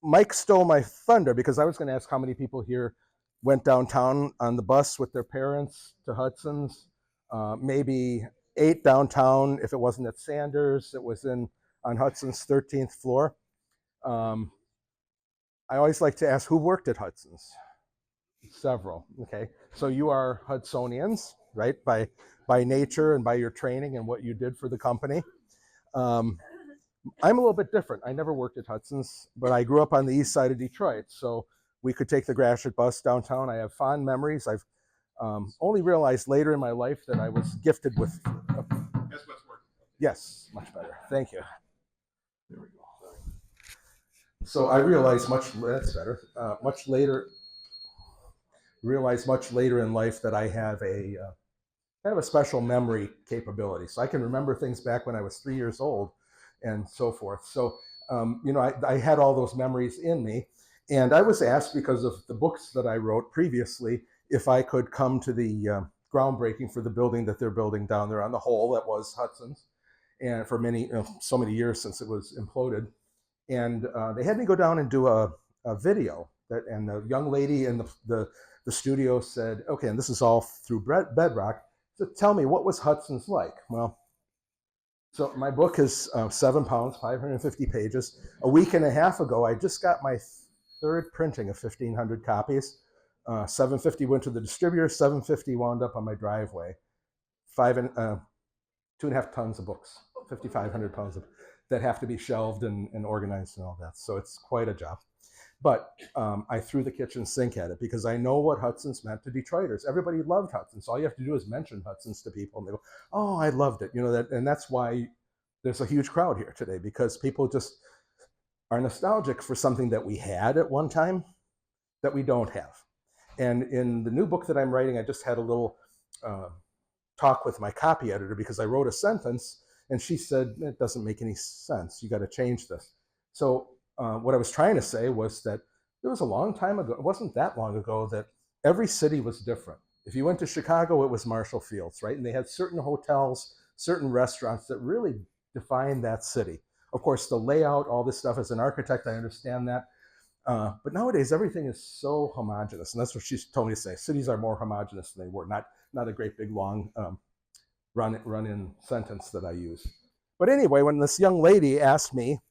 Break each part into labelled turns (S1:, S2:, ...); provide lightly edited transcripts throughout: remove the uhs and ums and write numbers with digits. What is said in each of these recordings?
S1: Mike stole my thunder because I was going to ask how many people here went downtown on the bus with their parents to Hudson's. Maybe 8 downtown. If it wasn't at Sanders, it was on Hudson's 13th floor. I always like to ask who worked at Hudson's. Several. Okay, so you are Hudsonians, right? By nature and by your training and what you did for the company. I'm a little bit different. I never worked at Hudson's, but I grew up on the east side of Detroit, so we could take the Gratiot bus downtown. I have fond memories. I've only realized later in my life that I was gifted with. Yes, much better. Thank you. There we go. So I realized that's better. Much later in life that I have a kind of a special memory capability. So I can remember things back when I was 3 years old and so forth. So, I had all those memories in me. And I was asked, because of the books that I wrote previously, if I could come to the groundbreaking for the building that they're building down there on the hole that was Hudson's, and for so many years since it was imploded. And they had me go down and do a video. And the young lady in the studio said, okay, and this is all through Bedrock, so tell me, what was Hudson's like? Well, so my book is 7 pounds, 550 pages. A week and a half ago, I just got my third printing of 1,500 copies. 750 went to the distributor, 750 wound up on my driveway. 2.5 tons of books, 5,500 pounds that have to be shelved and organized and all that. So it's quite a job. But I threw the kitchen sink at it because I know what Hudson's meant to Detroiters. Everybody loved Hudson's. So all you have to do is mention Hudson's to people, and they go, "Oh, I loved it." And that's why there's a huge crowd here today, because people just are nostalgic for something that we had at one time that we don't have. And in the new book that I'm writing, I just had a little talk with my copy editor because I wrote a sentence, and she said, "It doesn't make any sense. You got to change this." So what I was trying to say was that there was a long time ago, it wasn't that long ago, that every city was different. If you went to Chicago, it was Marshall Fields, right? And they had certain hotels, certain restaurants that really defined that city. Of course, the layout, all this stuff, as an architect, I understand that. But nowadays, everything is so homogenous. And that's what she told me to say. Cities are more homogenous than they were, not a great big long run-in sentence that I use. But anyway, when this young lady asked me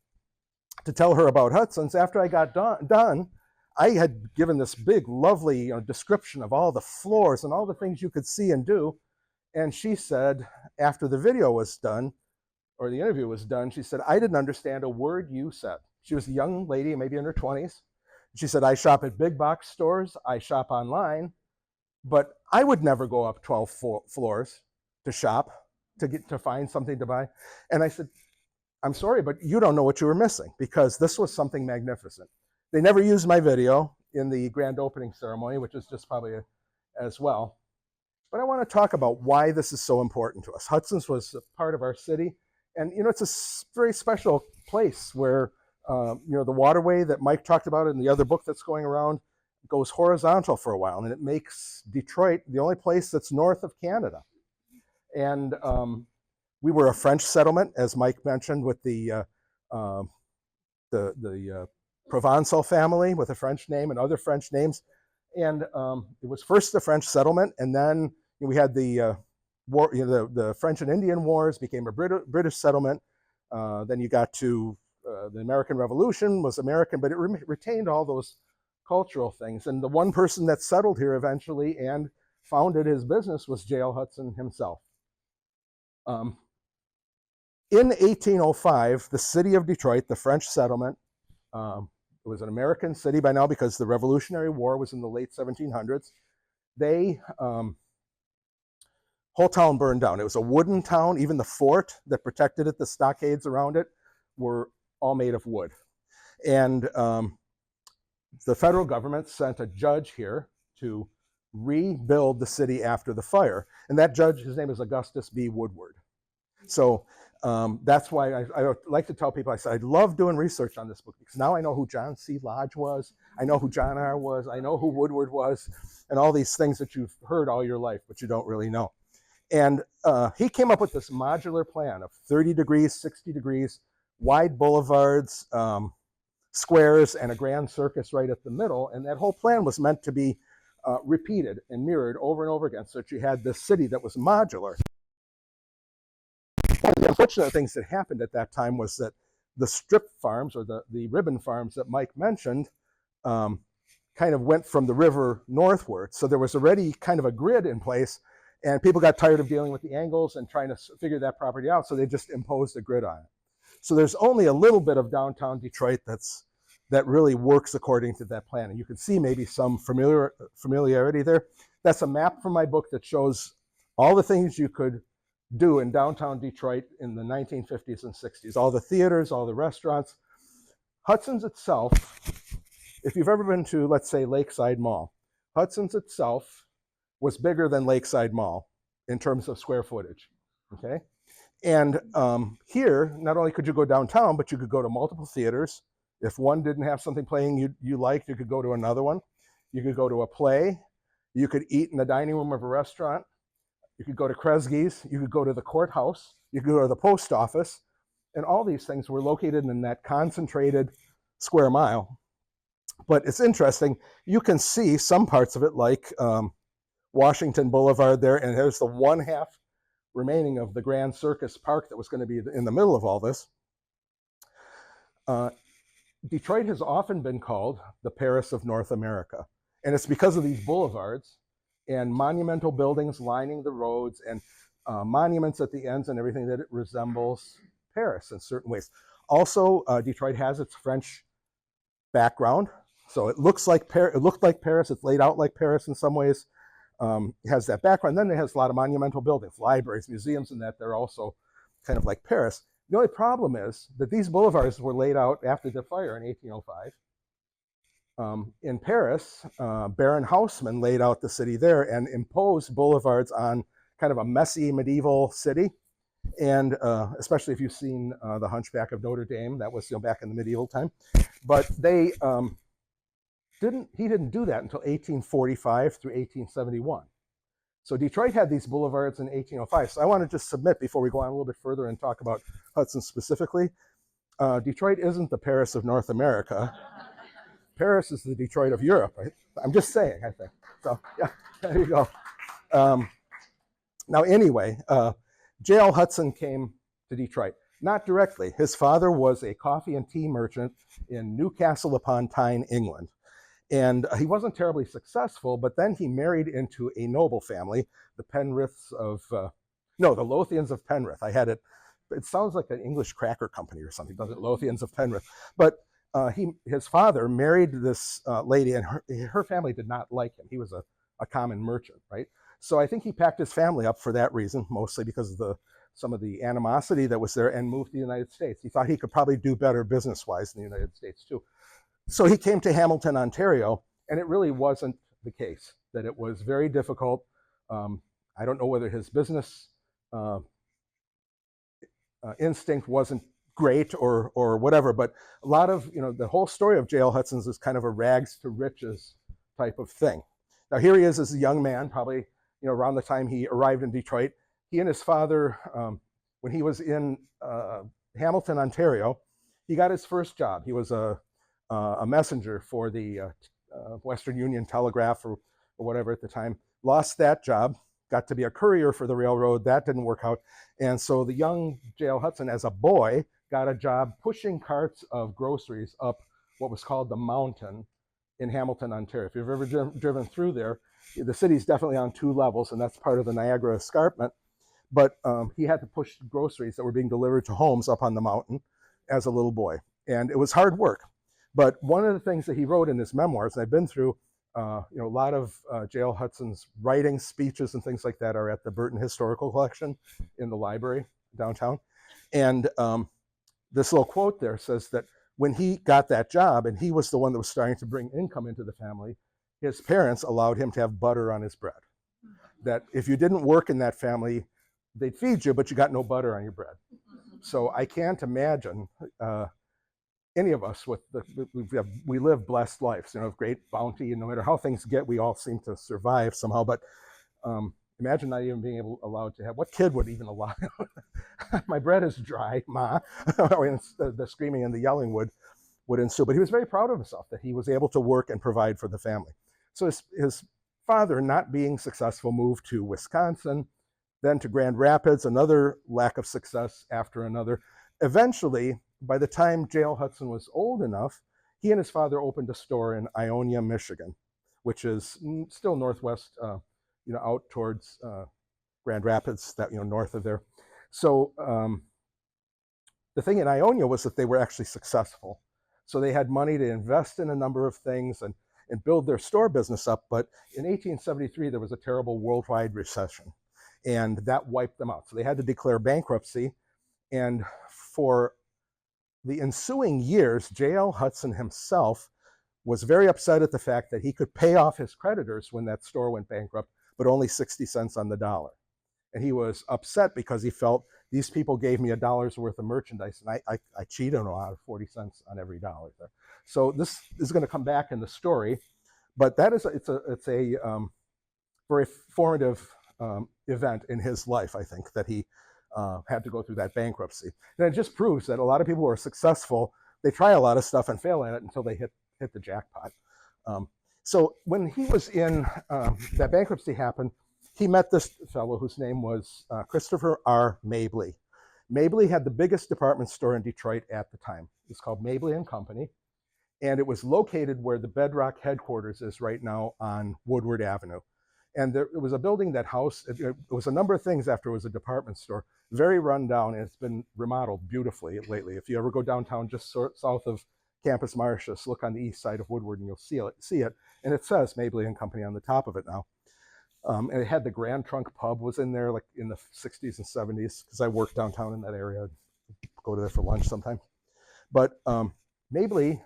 S1: to tell her about Hudson's, after I got done, I had given this big, lovely description of all the floors and all the things you could see and do. And she said, after the video was done, or the interview was done, she said, "I didn't understand a word you said." She was a young lady, maybe in her 20s. She said, "I shop at big box stores, I shop online, but I would never go up 12 floors to shop, to find something to buy." And I said, "I'm sorry, but you don't know what you were missing, because this was something magnificent." They never used my video in the grand opening ceremony, which is just probably as well. But I want to talk about why this is so important to us. Hudson's was a part of our city, and it's a very special place where the waterway that Mike talked about in the other book that's going around goes horizontal for a while, and it makes Detroit the only place that's north of Canada. And we were a French settlement, as Mike mentioned, with the Provençal family with a French name and other French names. And it was first the French settlement, and then we had the war, the French and Indian Wars, became a British settlement. Then you got to the American Revolution was American, but it retained all those cultural things. And the one person that settled here eventually and founded his business was J.L. Hudson himself. In 1805, the city of Detroit, the French settlement, it was an American city by now because the Revolutionary War was in the late 1700s. Whole town burned down. It was a wooden town. Even the fort that protected it, the stockades around it, were all made of wood. And the federal government sent a judge here to rebuild the city after the fire. And that judge, his name is Augustus B. Woodward. So that's why I like to tell people, I said, I love doing research on this book, because now I know who John C. Lodge was, I know who John R. was, I know who Woodward was, and all these things that you've heard all your life, but you don't really know. And he came up with this modular plan of 30 degrees, 60 degrees, wide boulevards, squares and a grand circus right at the middle. And that whole plan was meant to be repeated and mirrored over and over again, so that you had this city that was modular. One of the unfortunate things that happened at that time was that the strip farms, or the ribbon farms that Mike mentioned, kind of went from the river northward. So there was already kind of a grid in place, and people got tired of dealing with the angles and trying to figure that property out, so they just imposed a grid on it. So there's only a little bit of downtown Detroit that really works according to that plan. And you can see maybe some familiarity there. That's a map from my book that shows all the things you could do in downtown Detroit in the 1950s and 60s. All the theaters, all the restaurants. Hudson's itself, if you've ever been to, let's say, Lakeside Mall, Hudson's itself was bigger than Lakeside Mall in terms of square footage, okay? And here, not only could you go downtown, but you could go to multiple theaters. If one didn't have something playing you liked, you could go to another one. You could go to a play. You could eat in the dining room of a restaurant. You could go to Kresge's. You could go to the courthouse. You could go to the post office. And all these things were located in that concentrated square mile. But it's interesting. You can see some parts of it, like Washington Boulevard there, and there's the one half remaining of the Grand Circus Park that was going to be in the middle of all this. Detroit has often been called the Paris of North America. And it's because of these boulevards and monumental buildings lining the roads and monuments at the ends and everything that it resembles Paris in certain ways. Also, Detroit has its French background. So it looks like it looked like Paris. It's laid out like Paris in some ways. It has that background. Then it has a lot of monumental buildings, libraries, museums, and that they're also kind of like Paris. The only problem is that these boulevards were laid out after the fire in 1805. In Paris, Baron Haussmann laid out the city there and imposed boulevards on kind of a messy medieval city. And especially if you've seen The Hunchback of Notre Dame, that was back in the medieval time. But they he didn't do that until 1845 through 1871. So Detroit had these boulevards in 1805. So I want to just submit before we go on a little bit further and talk about Hudson specifically. Detroit isn't the Paris of North America. Paris is the Detroit of Europe. Right? I'm just saying, I think. So yeah, there you go. Now anyway, J.L. Hudson came to Detroit. Not directly. His father was a coffee and tea merchant in Newcastle upon Tyne, England. And he wasn't terribly successful, but then he married into a noble family, the Penriths of, the Lothians of Penrith. I had it sounds like an English cracker company or something, doesn't it? Lothians of Penrith. But his father married this lady, and her family did not like him. He was a common merchant, right? So I think he packed his family up for that reason, mostly because of some of the animosity that was there, and moved to the United States. He thought he could probably do better business-wise in the United States too. So he came to Hamilton, Ontario, and it really wasn't the case, that it was very difficult. I don't know whether his business instinct wasn't great or whatever, but a lot of, the whole story of J.L. Hudson's is kind of a rags to riches type of thing. Now here he is as a young man, probably, around the time he arrived in Detroit. He and his father, when he was in Hamilton, Ontario, he got his first job. He was a messenger for the Western Union Telegraph or whatever at the time. Lost that job, got to be a courier for the railroad. That didn't work out. And so the young J.L. Hudson, as a boy, got a job pushing carts of groceries up what was called the Mountain in Hamilton, Ontario. If you've ever driven through there, the city's definitely on 2 levels, and that's part of the Niagara Escarpment. But he had to push groceries that were being delivered to homes up on the mountain as a little boy. And it was hard work. But one of the things that he wrote in his memoirs, and I've been through, a lot of J.L. Hudson's writing, speeches, and things like that are at the Burton Historical Collection in the library downtown. And this little quote there says that when he got that job, and he was the one that was starting to bring income into the family, his parents allowed him to have butter on his bread. That if you didn't work in that family, they'd feed you, but you got no butter on your bread. So I can't imagine any of us we live blessed lives, of great bounty, and no matter how things get, we all seem to survive somehow. But imagine not even being allowed to have. What kid would even allow? My bread is dry, Ma. The screaming and the yelling would. would ensue. But he was very proud of himself that he was able to work and provide for the family. So his father, not being successful, moved to Wisconsin, then to Grand Rapids, another lack of success after another. Eventually, by the time J.L. Hudson was old enough, he and his father opened a store in Ionia, Michigan, which is still northwest, out towards Grand Rapids, that north of there. So the thing in Ionia was that they were actually successful. So they had money to invest in a number of things and build their store business up. But in 1873, there was a terrible worldwide recession, and that wiped them out. So they had to declare bankruptcy. And for the ensuing years, J.L. Hudson himself was very upset at the fact that he could pay off his creditors when that store went bankrupt, but only 60 cents on the dollar. And he was upset because he felt these people gave me $1 worth of merchandise, and I cheated them out of 40 cents on every dollar there. So this is going to come back in the story, but that is it's a very formative event in his life, I think, that he had to go through that bankruptcy. And it just proves that a lot of people who are successful, they try a lot of stuff and fail at it until they hit the jackpot. So when he was in, that bankruptcy happened, he met this fellow whose name was Christopher R. Mabley. Mabley had the biggest department store in Detroit at the time. It's called Mabley and Company, and it was located where the Bedrock headquarters is right now on Woodward Avenue. And it was a building that housed, it was a number of things after it was a department store, very run down, and it's been remodeled beautifully lately. If you ever go downtown just south of Campus Martius, look on the east side of Woodward and you'll see it. And it says Mabley and Company on the top of it now. And it had the Grand Trunk Pub was in there like in the 60s and 70s, because I worked downtown in that area, go to there for lunch sometime. But Mabley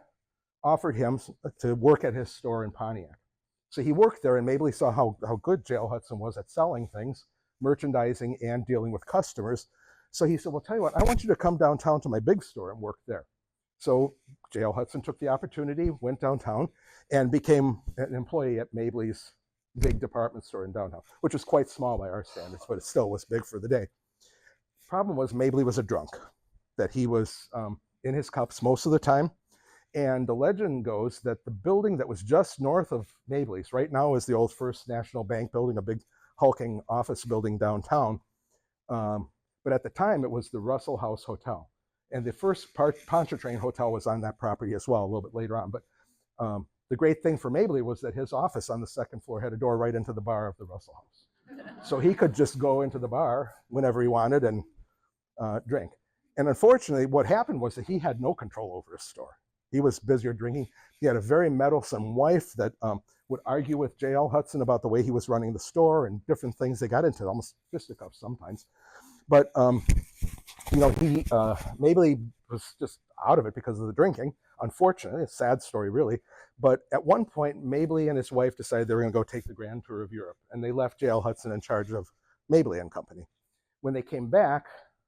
S1: offered him to work at his store in Pontiac. So he worked there, and Mabley saw how good J.L. Hudson was at selling things, merchandising, and dealing with customers. So he said, well, tell you what, I want you to come downtown to my big store and work there. So J.L. Hudson took the opportunity, went downtown, and became an employee at Mabley's big department store in downtown, which was quite small by our standards, but it still was big for the day. Problem was Mabley was a drunk, that he was in his cups most of the time. And the legend goes that the building that was just north of Mabley's, right now is the old First National Bank building, a big hulking office building downtown. But at the time, it was the Russell House Hotel. And the first Pontchartrain Hotel was on that property as well, a little bit later on. But the great thing for Mabley was that his office on the second floor had a door right into the bar of the Russell House. So he could just go into the bar whenever he wanted and drink. And unfortunately, what happened was that he had no control over his store. He was busier drinking. He had a very meddlesome wife that would argue with J.L. Hudson about the way he was running the store and different things. They got into almost fisticuffs sometimes. But, Mabley was just out of it because of the drinking. Unfortunately, a sad story, really. But at one point, Mabley and his wife decided they were going to go take the grand tour of Europe. And they left J.L. Hudson in charge of Mabley and Company. When they came back,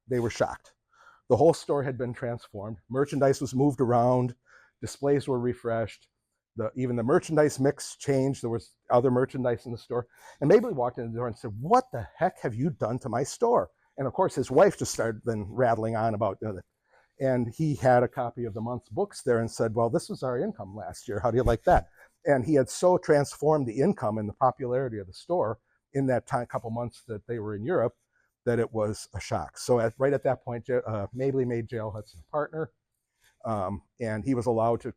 S1: they were shocked. The whole store had been transformed. Merchandise was moved around. Displays were refreshed. Even the merchandise mix changed. There was other merchandise in the store. And Mabley walked in the door and said, what the heck have you done to my store? And of course, his wife just started then rattling on about it. And he had a copy of the month's books there and said, well, this was our income last year. How do you like that? And he had so transformed the income and the popularity of the store in that couple months that they were in Europe that it was a shock. So right at that point, Mabley made J.L. Hudson a partner. And he was allowed to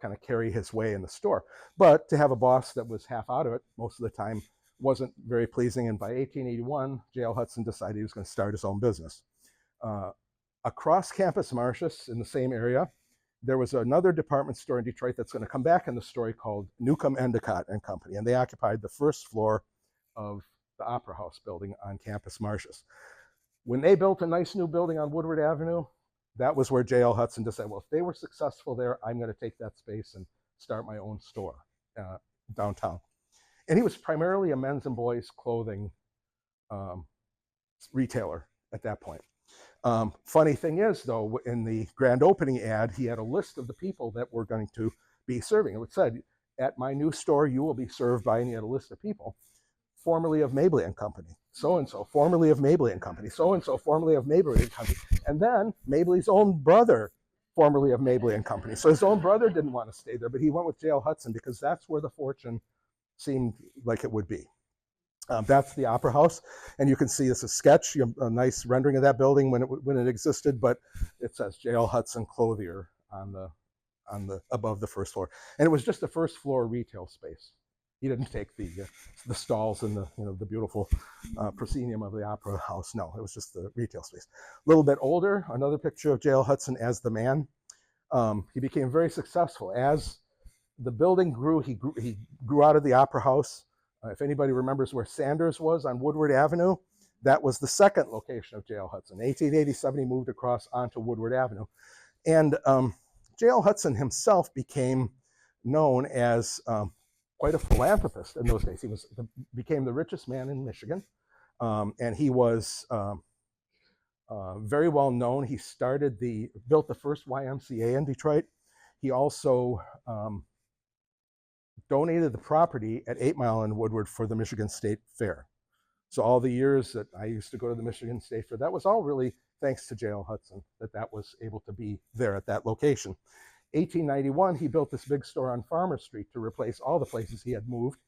S1: kind of carry his way in the store. But to have a boss that was half out of it most of the time wasn't very pleasing. And by 1881, J.L. Hudson decided he was going to start his own business. Across Campus Martius, in the same area, there was another department store in Detroit that's going to come back in the story called Newcomb Endicott and Company. And they occupied the first floor of the Opera House building on Campus Martius. When they built a nice new building on Woodward Avenue, that was where J.L. Hudson decided, well, if they were successful there, I'm going to take that space and start my own store downtown. And he was primarily a men's and boys clothing retailer at that point. Funny thing is, though, in the grand opening ad, he had a list of the people that were going to be serving. It said, at my new store, you will be served by, and he had a list of people, formerly of Mabley and Company, so-and-so, formerly of Mabley and Company, so-and-so, formerly of Mabley and Company. And then Mabley's own brother formerly of Mabley and Company. So his own brother didn't want to stay there, but he went with J.L. Hudson because that's where the fortune seemed like it would be. That's the Opera House, and you can see this is a sketch, a nice rendering of that building when it existed, but it says J.L. Hudson Clothier on the above the first floor, and it was just the first floor retail space. He didn't take the stalls and the beautiful proscenium of the Opera House. No, it was just the retail space. A little bit older, another picture of J.L. Hudson as the man. He became very successful as the building grew. He grew out of the Opera House. If anybody remembers where Sanders was on Woodward Avenue, that was the second location of J.L. Hudson. In 1887, he moved across onto Woodward Avenue. And J.L. Hudson himself became known as quite a philanthropist in those days. He became the richest man in Michigan, and he was very well known. He built the first YMCA in Detroit. He also donated the property at 8 Mile and Woodward for the Michigan State Fair. So all the years that I used to go to the Michigan State Fair, that was all really thanks to J.L. Hudson, that was able to be there at that location. 1891, he built this big store on Farmer Street to replace all the places he had moved.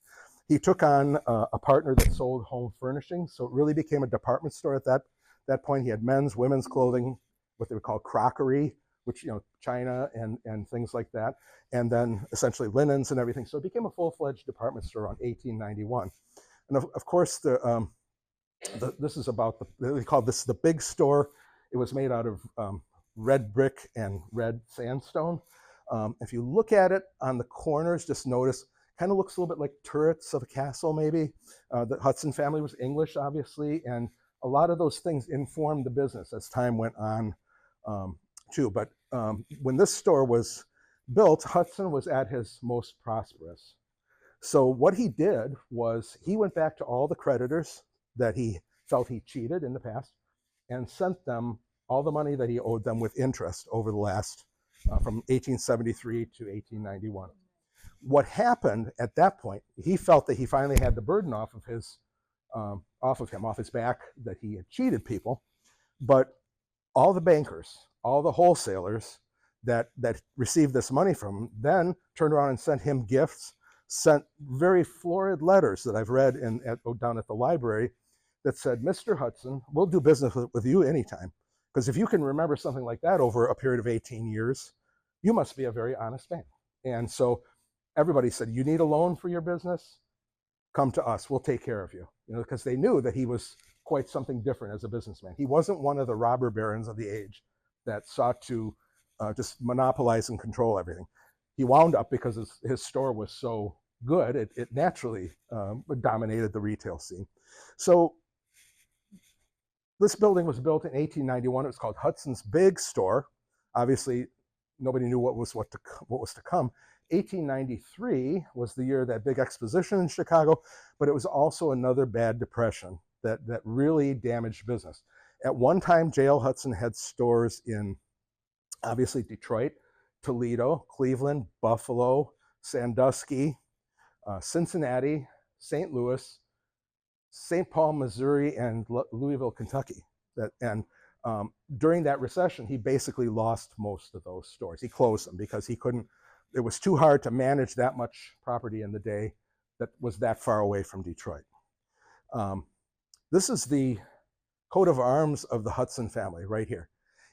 S1: He took on a partner that sold home furnishings, so it really became a department store at that point. He had men's, women's clothing, what they would call crockery, which, china and things like that, and then essentially linens and everything. So it became a full-fledged department store around 1891. And of course, this is about they call this the big store. It was made out of red brick and red sandstone. If you look at it on the corners, just notice, kind of looks a little bit like turrets of a castle, maybe. The Hudson family was English, obviously, and a lot of those things informed the business as time went on, too. But when this store was built, Hudson was at his most prosperous. So what he did was he went back to all the creditors that he felt he cheated in the past and sent them all the money that he owed them with interest over the last, from 1873 to 1891. What happened at that point, he felt that he finally had the burden off of his back, that he had cheated people. But all the bankers, all the wholesalers that received this money from him, then turned around and sent him gifts, sent very florid letters that I've read down at the library that said, "Mr. Hudson, we'll do business with you anytime. Because if you can remember something like that over a period of 18 years, you must be a very honest man." And so everybody said, "You need a loan for your business? Come to us. We'll take care of you." Because they knew that he was quite something different as a businessman. He wasn't one of the robber barons of the age that sought to just monopolize and control everything. He wound up, because his store was so good, it naturally dominated the retail scene. So this building was built in 1891. It was called Hudson's Big Store. Obviously, nobody knew what was to come. 1893 was the year of that big exposition in Chicago, but it was also another bad depression that really damaged business. At one time, J.L. Hudson had stores in, obviously, Detroit, Toledo, Cleveland, Buffalo, Sandusky, Cincinnati, St. Louis, St. Paul, Missouri, and Louisville, Kentucky. During that recession, he basically lost most of those stores. He closed them because he couldn't. It was too hard to manage that much property in the day that was that far away from Detroit. This is the coat of arms of the Hudson family right here.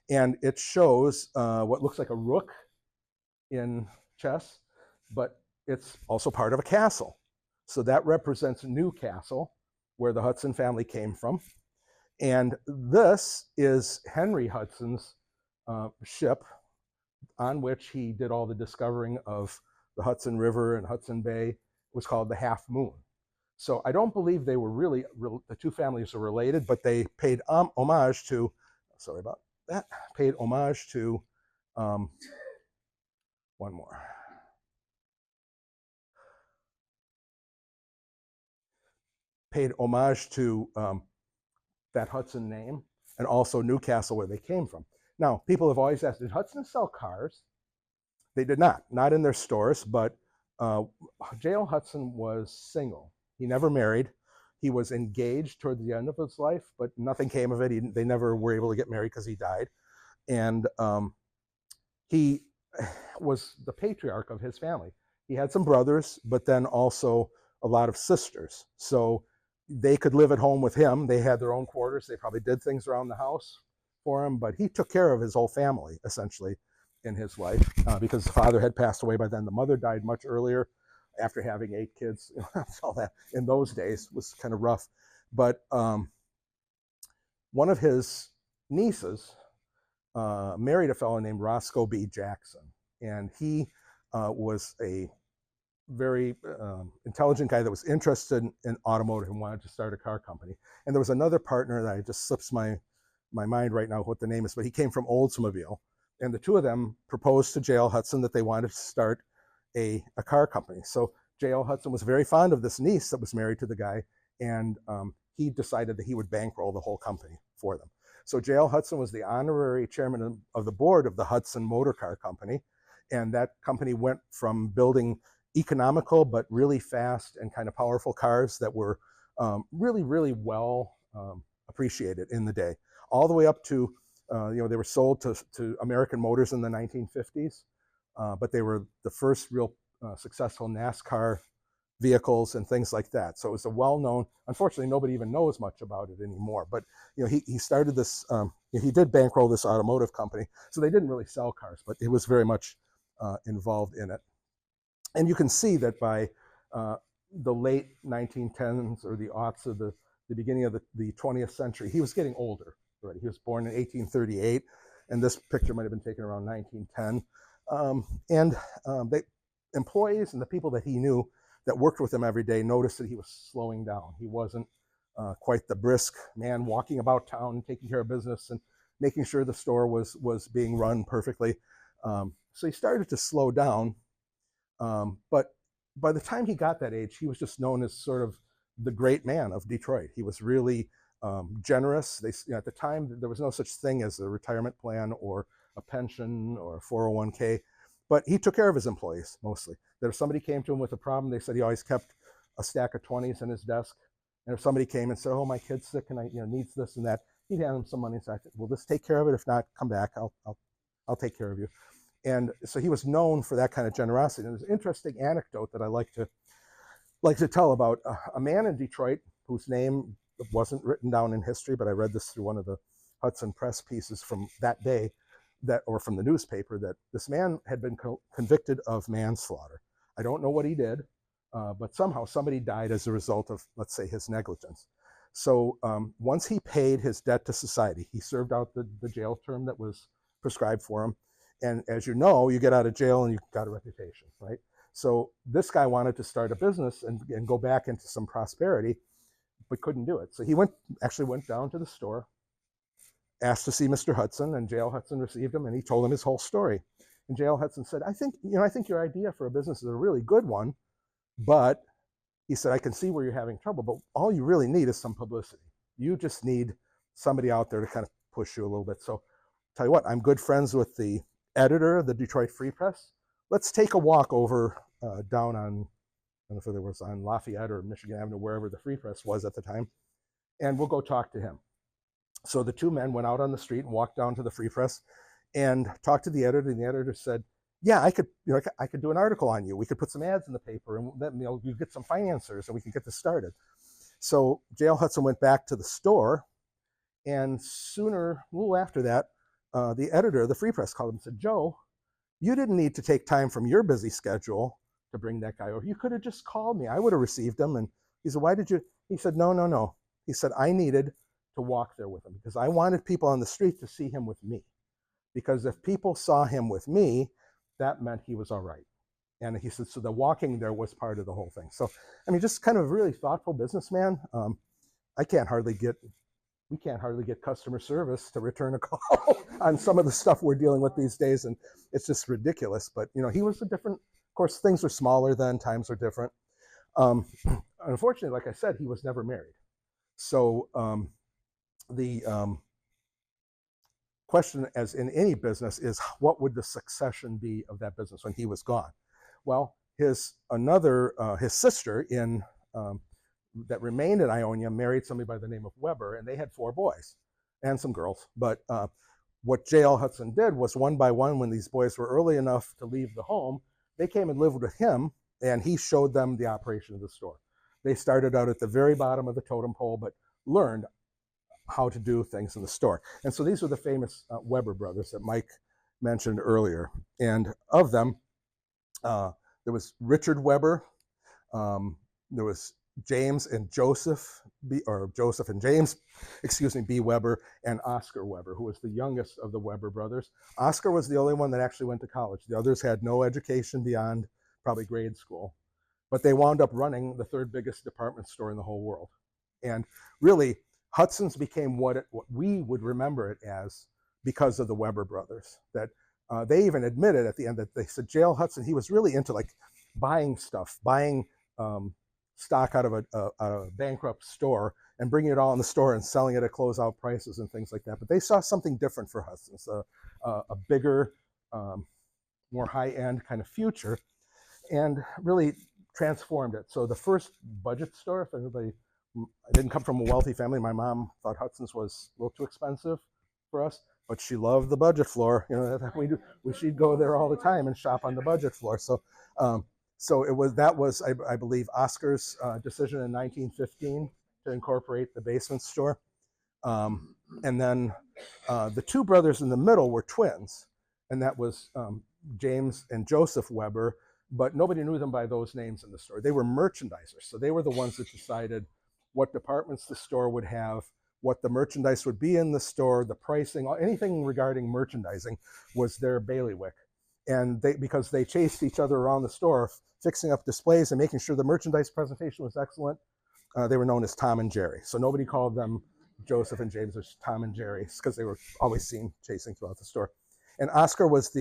S1: And it shows what looks like a rook in chess, but it's also part of a castle. So that represents Newcastle, where the Hudson family came from. And this is Henry Hudson's ship on which he did all the discovering of the Hudson River and Hudson Bay. It was called the Half Moon. So I don't believe they were really, the two families are related, but they paid homage to, sorry about that, paid homage to, one more. Paid homage to that Hudson name, and also Newcastle, where they came from. Now, people have always asked, did Hudson sell cars? They did not in their stores, but J.L. Hudson was single. He never married. He was engaged toward the end of his life, but nothing came of it. They never were able to get married because he died. And he was the patriarch of his family. He had some brothers, but then also a lot of sisters. So they could live at home with him. They had their own quarters. They probably did things around the house for him, but he took care of his whole family, essentially, in his life, because the father had passed away by then. The mother died much earlier after having 8 kids. All that in those days was kind of rough. But one of his nieces married a fellow named Roscoe B. Jackson, and he was a very intelligent guy that was interested in automotive and wanted to start a car company. And there was another partner that just slips my mind right now what the name is, but he came from Oldsmobile. And the two of them proposed to J.L. Hudson that they wanted to start a car company. So J.L. Hudson was very fond of this niece that was married to the guy, and he decided that he would bankroll the whole company for them. So J.L. Hudson was the honorary chairman of the board of the Hudson Motor Car Company, and that company went from building economical but really fast and kind of powerful cars that were really, really well appreciated in the day, all the way up to, they were sold to American Motors in the 1950s, but they were the first real successful NASCAR vehicles and things like that. So it was a well-known, unfortunately, nobody even knows much about it anymore, but he started this, he did bankroll this automotive company. So they didn't really sell cars, but it was very much involved in it. And you can see that by the late 1910s or the aughts of the beginning of the 20th century, he was getting older already. He was born in 1838, and this picture might have been taken around 1910. The employees and the people that he knew that worked with him every day noticed that he was slowing down. He wasn't quite the brisk man walking about town, taking care of business and making sure the store was being run perfectly. So he started to slow down. But by the time he got that age, he was just known as sort of the great man of Detroit. He was really generous. At the time, there was no such thing as a retirement plan or a pension or a 401k, but he took care of his employees mostly. That if somebody came to him with a problem, they said he always kept a stack of 20s in his desk. And if somebody came and said, "Oh, my kid's sick and I needs this and that," he'd hand them some money and say, "Well, just take care of it. If not, come back. I'll take care of you." And so he was known for that kind of generosity. And there's an interesting anecdote that I like to tell about a man in Detroit whose name wasn't written down in history, but I read this through one of the Hudson Press pieces from that day, or from the newspaper, that this man had been convicted of manslaughter. I don't know what he did, but somehow somebody died as a result of, let's say, his negligence. So once he paid his debt to society, he served out the jail term that was prescribed for him. And as you know, you get out of jail and you've got a reputation, right? So this guy wanted to start a business and go back into some prosperity, but couldn't do it. So he actually went down to the store, asked to see Mr. Hudson, and J.L. Hudson received him, and he told him his whole story. And J.L. Hudson said, I think your idea for a business is a really good one, but he said, I can see where you're having trouble, but all you really need is some publicity. You just need somebody out there to kind of push you a little bit. So tell you what, I'm good friends with the editor of the Detroit Free Press. Let's take a walk over down on, I don't know if it was on Lafayette or Michigan Avenue, wherever the Free Press was at the time, and we'll go talk to him. So the two men went out on the street and walked down to the Free Press and talked to the editor, and the editor said, yeah, I could do an article on you. We could put some ads in the paper, and then you get some financiers, and we can get this started. So J.L. Hudson went back to the store, and a little after that, the editor of the Free Press called him and said, Joe, you didn't need to take time from your busy schedule to bring that guy over. You could have just called me. I would have received him. And he said, why did you? He said, no. He said, I needed to walk there with him because I wanted people on the street to see him with me. Because if people saw him with me, that meant he was all right. And he said, so the walking there was part of the whole thing. So, I mean, just kind of a really thoughtful businessman. We can't hardly get customer service to return a call on some of the stuff we're dealing with these days. And it's just ridiculous. But, he was of course, things were smaller then, times were different. Unfortunately, like I said, he was never married. So the question, as in any business, is what would the succession be of that business when he was gone? Well, his sister that remained in Ionia married somebody by the name of Weber, and they had 4 boys and some girls. But what J.L. Hudson did was one by one, when these boys were early enough to leave the home, they came and lived with him, and he showed them the operation of the store. They started out at the very bottom of the totem pole, but learned how to do things in the store. And so these were the famous Weber brothers that Mike mentioned earlier. And of them, there was Richard Weber, there was James and Joseph, or Joseph and James, B. Weber, and Oscar Weber, who was the youngest of the Weber brothers. Oscar was the only one that actually went to college. The others had no education beyond probably grade school, but they wound up running the third biggest department store in the whole world. And really, Hudson's became what we would remember it as because of the Weber brothers. That they even admitted at the end that they said J.L. Hudson, he was really into like buying stuff, buying stock out of a bankrupt store and bringing it all in the store and selling it at closeout prices and things like that. But they saw something different for Hudson's, a bigger, more high-end kind of future, and really transformed it. So the first budget store, if anybody, I didn't come from a wealthy family. My mom thought Hudson's was a little too expensive for us, but she loved the budget floor. You know, she'd go there all the time and shop on the budget floor. So that was I believe Oscar's decision in 1915 to incorporate the basement store. And then the two brothers in the middle were twins, and that was James and Joseph Weber, but nobody knew them by those names in the store. They were merchandisers, so they were the ones that decided what departments the store would have, what the merchandise would be in the store, the pricing, anything regarding merchandising was their bailiwick. And because they chased each other around the store, fixing up displays and making sure the merchandise presentation was excellent, they were known as Tom and Jerry. So nobody called them Joseph and James, as Tom and Jerry, because they were always seen chasing throughout the store. And Oscar was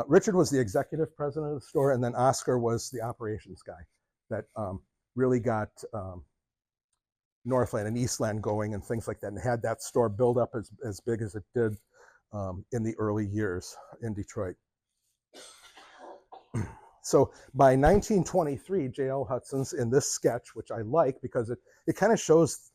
S1: Richard was the executive president of the store, and then Oscar was the operations guy that really got Northland and Eastland going and things like that, and had that store build up as big as it did in the early years in Detroit. So by 1923, J.L. Hudson's in this sketch, which I like because it kind of shows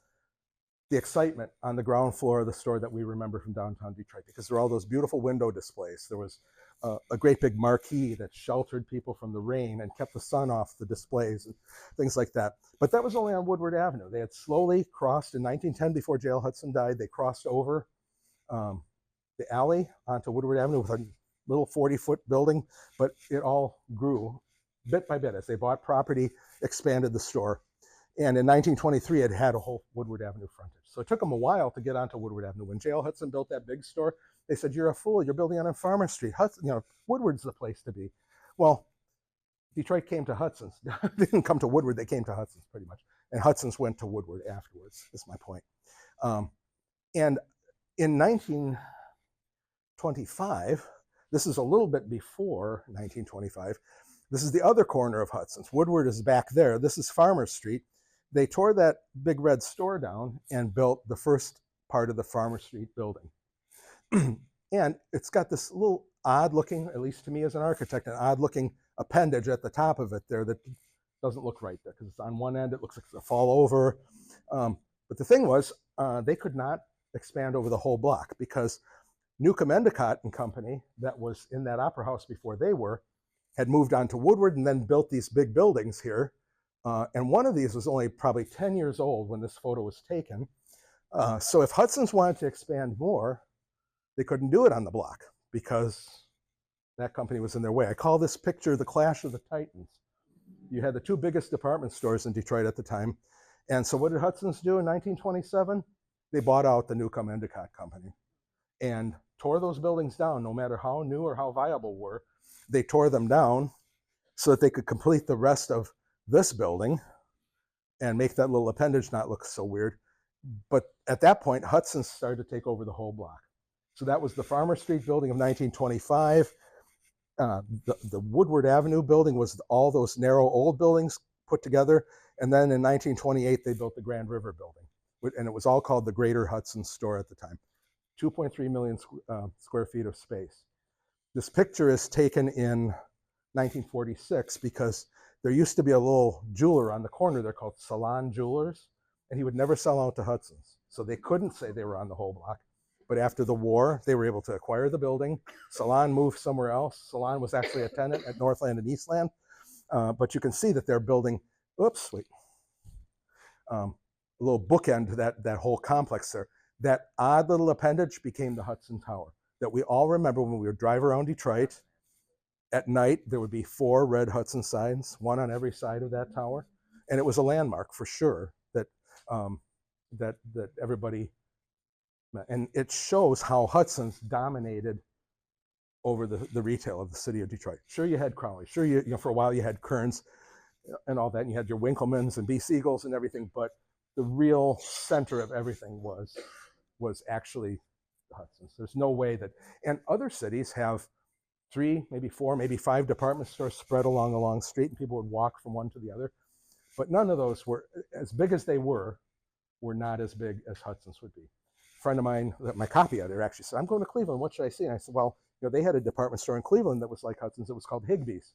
S1: the excitement on the ground floor of the store that we remember from downtown Detroit, because there were all those beautiful window displays. There was a great big marquee that sheltered people from the rain and kept the sun off the displays and things like that. But that was only on Woodward Avenue. They had slowly crossed in 1910, before J.L. Hudson died, they crossed over the alley onto Woodward Avenue with a little 40-foot building, but it all grew bit by bit as they bought property, expanded the store. And in 1923, it had a whole Woodward Avenue frontage. So it took them a while to get onto Woodward Avenue. When J.L. Hudson built that big store, they said, "You're a fool. You're building on Farmer Street. Hudson, Woodward's the place to be." Well, Detroit came to Hudson's. They didn't come to Woodward. They came to Hudson's pretty much. And Hudson's went to Woodward afterwards, is my point. And in 1925, this is a little bit before 1925, this is the other corner of Hudson's. Woodward is back there. This is Farmer Street. They tore that big red store down and built the first part of the Farmer Street building. And it's got this little odd looking, at least to me as an architect, an odd looking appendage at the top of it there that doesn't look right there, because it's on one end, it looks like it's gonna fall over. But the thing was, they could not expand over the whole block, because Newcomb Endicott and Company, that was in that opera house before they were, had moved on to Woodward and then built these big buildings here. And one of these was only probably 10 years old when this photo was taken. So if Hudson's wanted to expand more, they couldn't do it on the block because that company was in their way. I call this picture the Clash of the Titans. You had the two biggest department stores in Detroit at the time. And so what did Hudson's do in 1927? They bought out the Newcomb Endicott Company and tore those buildings down, no matter how new or how viable were. They tore them down so that they could complete the rest of this building and make that little appendage not look so weird. But at that point, Hudson started to take over the whole block. So that was the Farmer Street building of 1925. The Woodward Avenue building was all those narrow old buildings put together. And then in 1928, they built the Grand River building. And it was all called the Greater Hudson Store at the time. 2.3 million square feet of space. This picture is taken in 1946 because there used to be a little jeweler on the corner there called Salon Jewelers, and he would never sell out to Hudson's. So they couldn't say they were on the whole block. But after the war, they were able to acquire the building. Salon moved somewhere else. Salon was actually a tenant at Northland and Eastland. But you can see that they're building, oops, wait, a little bookend to that whole complex there. That odd little appendage became the Hudson Tower that we all remember when we would drive around Detroit. At night, there would be 4 red Hudson signs, one on every side of that tower. And it was a landmark for sure that that everybody, and it shows how Hudson's dominated over the retail of the city of Detroit. Sure, you had Crowley. Sure, you know, for a while you had Kearns and all that, and you had your Winklemans and B. Siegels and everything, but the real center of everything was actually the Hudson's. There's no way that, and other cities have 3, maybe 4, maybe 5 department stores spread along a long street, and people would walk from one to the other. But none of those were, as big as they were not as big as Hudson's would be. A friend of mine, my copy editor, actually said, I'm going to Cleveland, what should I see? And I said, well, you know, they had a department store in Cleveland that was like Hudson's. It was called Higbee's.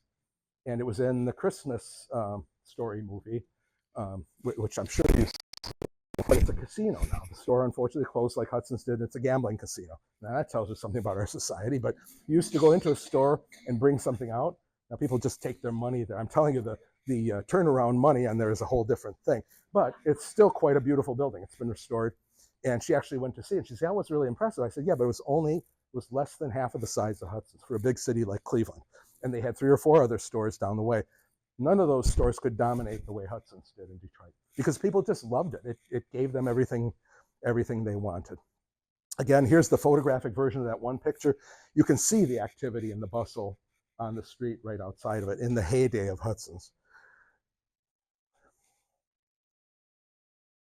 S1: And it was in the Christmas Story movie, which I'm sure you see, but it's a casino now. The store unfortunately closed like Hudson's did. It's a gambling casino. Now that tells you something about our society, but you used to go into a store and bring something out. Now people just take their money there. I'm telling you, the turnaround money on there is a whole different thing, but it's still quite a beautiful building. It's been restored. And she actually went to see it. And she said, that was really impressive. I said, yeah, but it was less than half of the size of Hudson's for a big city like Cleveland. And they had 3 or 4 other stores down the way. None of those stores could dominate the way Hudson's did in Detroit because people just loved it. It gave them everything they wanted. Again, here's the photographic version of that one picture. You can see the activity and the bustle on the street right outside of it in the heyday of Hudson's.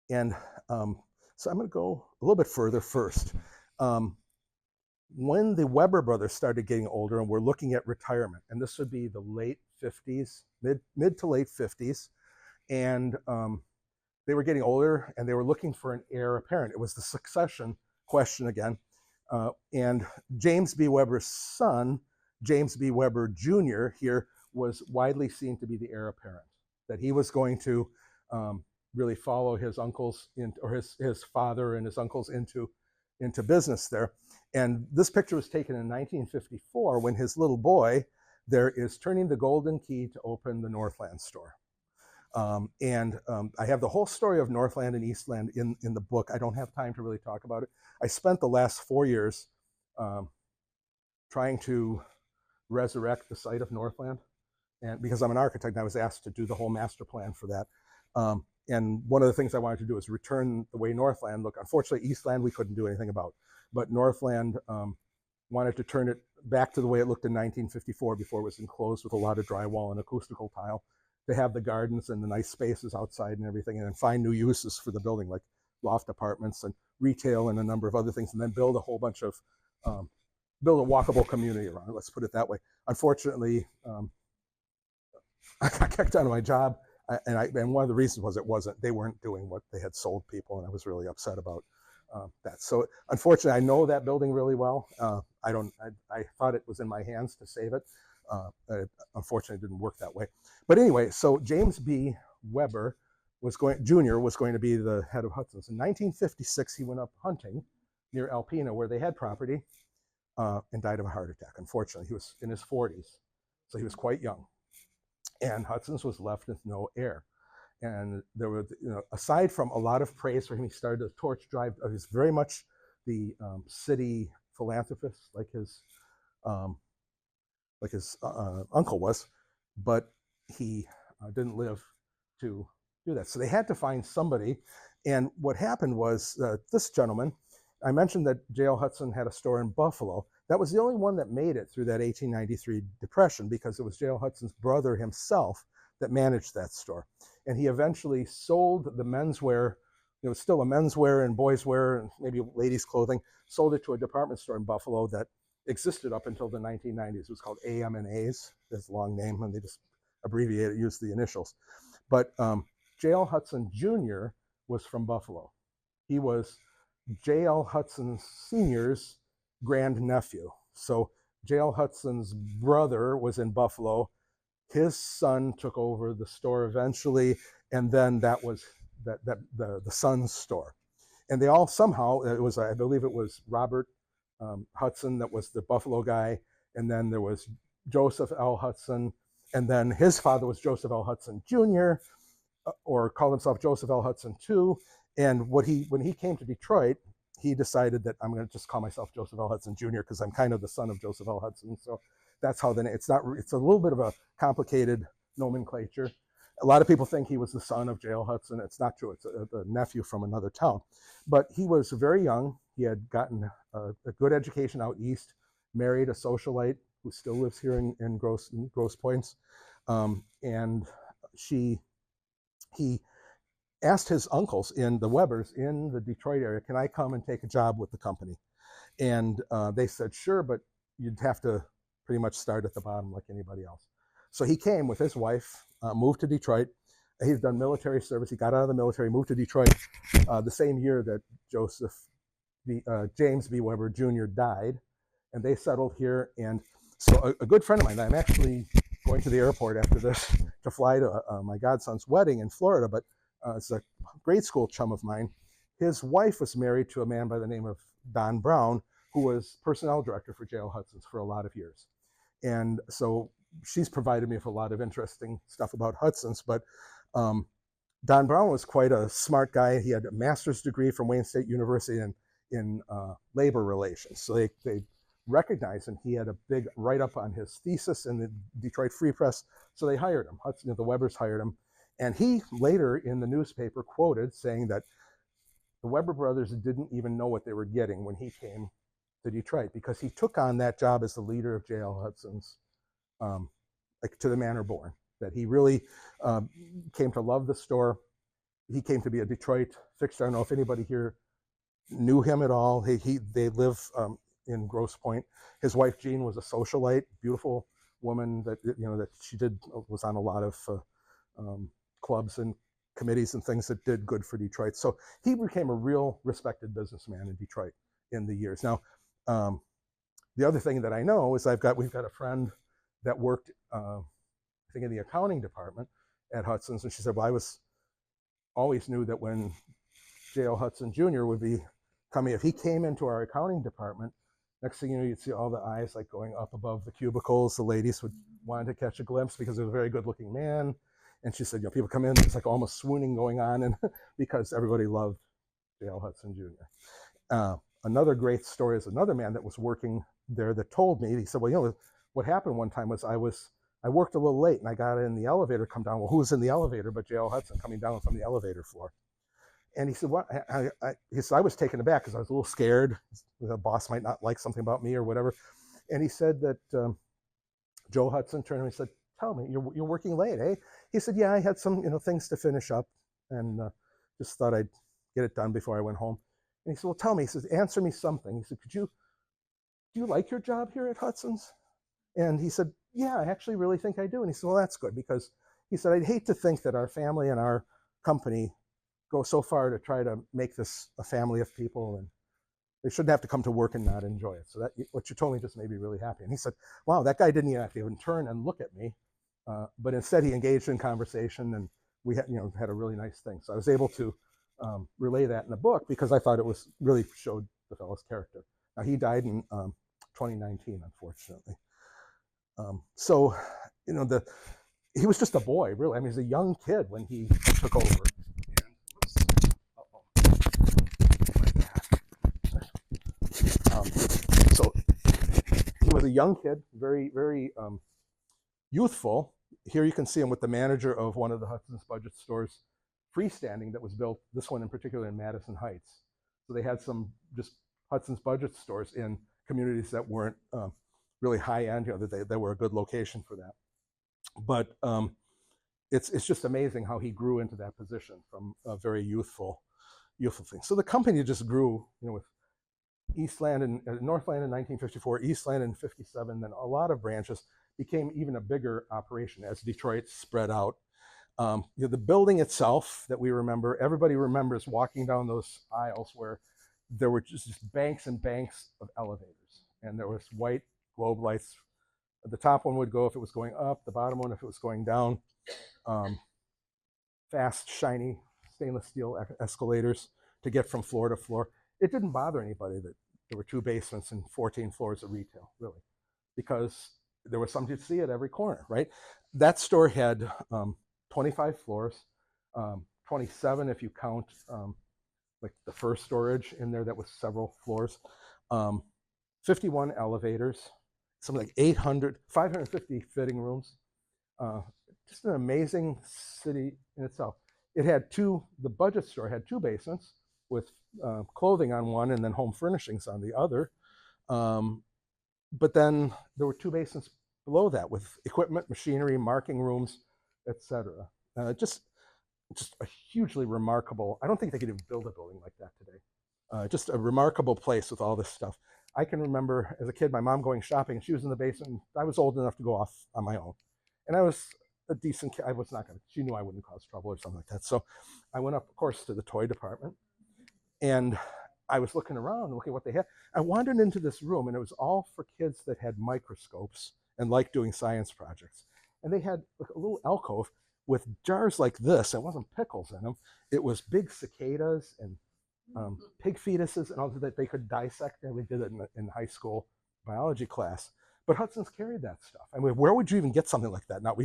S1: And so I'm going to go a little bit further first. When the Weber brothers started getting older and were looking at retirement, and this would be the late 50s, mid to late 50s, and they were getting older and they were looking for an heir apparent. It was the succession question again. And James B. Weber's son, James B. Weber Jr. here, was widely seen to be the heir apparent, that he was going to really follow his uncles or his father and his uncles into business there. And this picture was taken in 1954 when his little boy there is turning the golden key to open the Northland store. I have the whole story of Northland and Eastland in the book. I don't have time to really talk about it. I spent the last 4 years trying to resurrect the site of Northland, and because I'm an architect, I was asked to do the whole master plan for that. And one of the things I wanted to do is return the way Northland looked. Unfortunately, Eastland we couldn't do anything about, but Northland wanted to turn it back to the way it looked in 1954 before it was enclosed with a lot of drywall and acoustical tile, to have the gardens and the nice spaces outside and everything, and then find new uses for the building like loft apartments and retail and a number of other things, and then build a whole bunch of, build a walkable community around it, let's put it that way. Unfortunately, I got kicked out of my job. And one of the reasons was they weren't doing what they had sold people, and I was really upset about that. So unfortunately, I know that building really well. I thought it was in my hands to save it. Unfortunately, it didn't work that way. But anyway, so James B. Weber Jr. was going to be the head of Hudson's. In 1956, he went up hunting near Alpena, where they had property, and died of a heart attack. Unfortunately, he was in his 40s, so he was quite young. And Hudson's was left with no heir. And there was, aside from a lot of praise for him, he started a torch drive. He was very much the city philanthropist, like his uncle was, but he didn't live to do that. So they had to find somebody. And what happened was this gentleman, I mentioned that J.L. Hudson had a store in Buffalo. That was the only one that made it through that 1893 depression, because it was J.L. Hudson's brother himself that managed that store. And he eventually sold the menswear. It was still a menswear and boys wear and maybe ladies' clothing, sold it to a department store in Buffalo that existed up until the 1990s. It was called AM&A's. That's a long name, and they just abbreviated, used the initials. But J.L. Hudson Jr. was from Buffalo. He was J.L. Hudson Sr.'s grandnephew. So J.L. Hudson's brother was in Buffalo. His son took over the store eventually, and then that was the son's store. And they all somehow, it was, I believe it was Robert Hudson that was the Buffalo guy, and then there was Joseph L. Hudson, and then his father was Joseph L. Hudson Jr., or called himself Joseph L. Hudson too. And when he came to Detroit, he decided that I'm going to just call myself Joseph L. Hudson Jr. because I'm kind of the son of Joseph L. Hudson. So that's how it's a little bit of a complicated nomenclature. A lot of people think he was the son of J.L. Hudson. It's not true. It's a nephew from another town. But he was very young. He had gotten a good education out east, married a socialite who still lives here in Grosse Pointe. And he asked his uncles in the Webbers in the Detroit area, can I come and take a job with the company? And they said, sure, but you'd have to pretty much start at the bottom like anybody else. So he came with his wife, moved to Detroit. He's done military service. He got out of the military, moved to Detroit the same year that James B. Weber Jr. died, and they settled here. And so a good friend of mine, I'm actually going to the airport after this to fly to my godson's wedding in Florida, but it's a grade school chum of mine. His wife was married to a man by the name of Don Brown, who was personnel director for J.L. Hudson's for a lot of years. And so she's provided me with a lot of interesting stuff about Hudson's, but Don Brown was quite a smart guy. He had a master's degree from Wayne State University in labor relations. So they recognized him. He had a big write-up on his thesis in the Detroit Free Press. So they hired him. Hudson, the Webbers hired him. And he later in the newspaper quoted saying that the Weber brothers didn't even know what they were getting when he came to Detroit, because he took on that job as the leader of J.L. Hudson's, like to the manor born, that he really came to love the store. He came to be a Detroit fixture. I don't know if anybody here knew him at all. They live in Grosse Pointe. His wife Jean was a socialite, beautiful woman that she was on a lot of clubs and committees and things that did good for Detroit. So he became a real respected businessman in Detroit in the years. Now, the other thing that I know is we've got a friend that worked, I think, in the accounting department at Hudson's, and she said, well, I always knew that when J.L. Hudson Jr. would be coming, if he came into our accounting department, next thing you know, you'd see all the eyes like going up above the cubicles. The ladies would want to catch a glimpse because he was a very good-looking man. And she said, people come in, it's like almost swooning going on, and because everybody loved J.L. Hudson Jr. Another great story is another man that was working there that told me, he said, well, what happened one time was I worked a little late and I got in the elevator, come down. Well, who was in the elevator but J.L. Hudson coming down from the elevator floor? And he said, what? He said, I was taken aback because I was a little scared. The boss might not like something about me or whatever. And he said that Joe Hudson turned to me and said, tell me, you're working late, eh? He said, yeah, I had some things to finish up and just thought I'd get it done before I went home. And he said, well, tell me. He says, answer me something. He said, do you like your job here at Hudson's? And he said, yeah, I actually really think I do. And he said, well, that's good, because he said, I'd hate to think that our family and our company go so far to try to make this a family of people, and they shouldn't have to come to work and not enjoy it. So that what you told me just made me really happy. And he said, wow, that guy didn't even turn and look at me, but instead he engaged in conversation, and we had a really nice thing. So I was able to relay that in the book because I thought it was really showed the fellow's character. Now he died in 2019, unfortunately. So he was just a boy, really. I mean, he was a young kid when he took over. So he was a young kid, very, very youthful. Here you can see him with the manager of one of the Hudson's Budget stores, freestanding, that was built, this one in particular, in Madison Heights. So they had some just Hudson's Budget stores in communities that weren't really high end, that they were a good location for that. But it's just amazing how he grew into that position from a very youthful thing. So the company just grew, with Eastland and Northland in 1954, Eastland in 57, then a lot of branches, became even a bigger operation as Detroit spread out. The building itself that we remember, everybody remembers walking down those aisles where there were just banks and banks of elevators, and there was white globe lights. The top one would go if it was going up, the bottom one if it was going down. Fast, shiny stainless steel escalators to get from floor to floor. It didn't bother anybody that there were 2 basements and 14 floors of retail, really, because there was something to see at every corner, right? That store had 25 floors, 27 if you count like the first storage in there that was several floors, 51 elevators, something like 550 fitting rooms. Just an amazing city in itself. It had the budget store had 2 basements with clothing on one and then home furnishings on the other. But then there were 2 basements below that with equipment, machinery, marking rooms, etc. Just a hugely remarkable, I don't think they could even build a building like that today. Just a remarkable place with all this stuff. I can remember as a kid, my mom going shopping, and she was in the basement. And I was old enough to go off on my own. And I was a decent kid. I was not going to, she knew I wouldn't cause trouble or something like that. So I went up, of course, to the toy department. And I was looking around, looking at what they had. I wandered into this room, and it was all for kids that had microscopes and liked doing science projects. And they had like a little alcove with jars like this. It wasn't pickles in them. It was big cicadas and pig fetuses and all that they could dissect. And we did it in high school biology class. But Hudson's carried that stuff. I mean, where would you even get something like that? Now,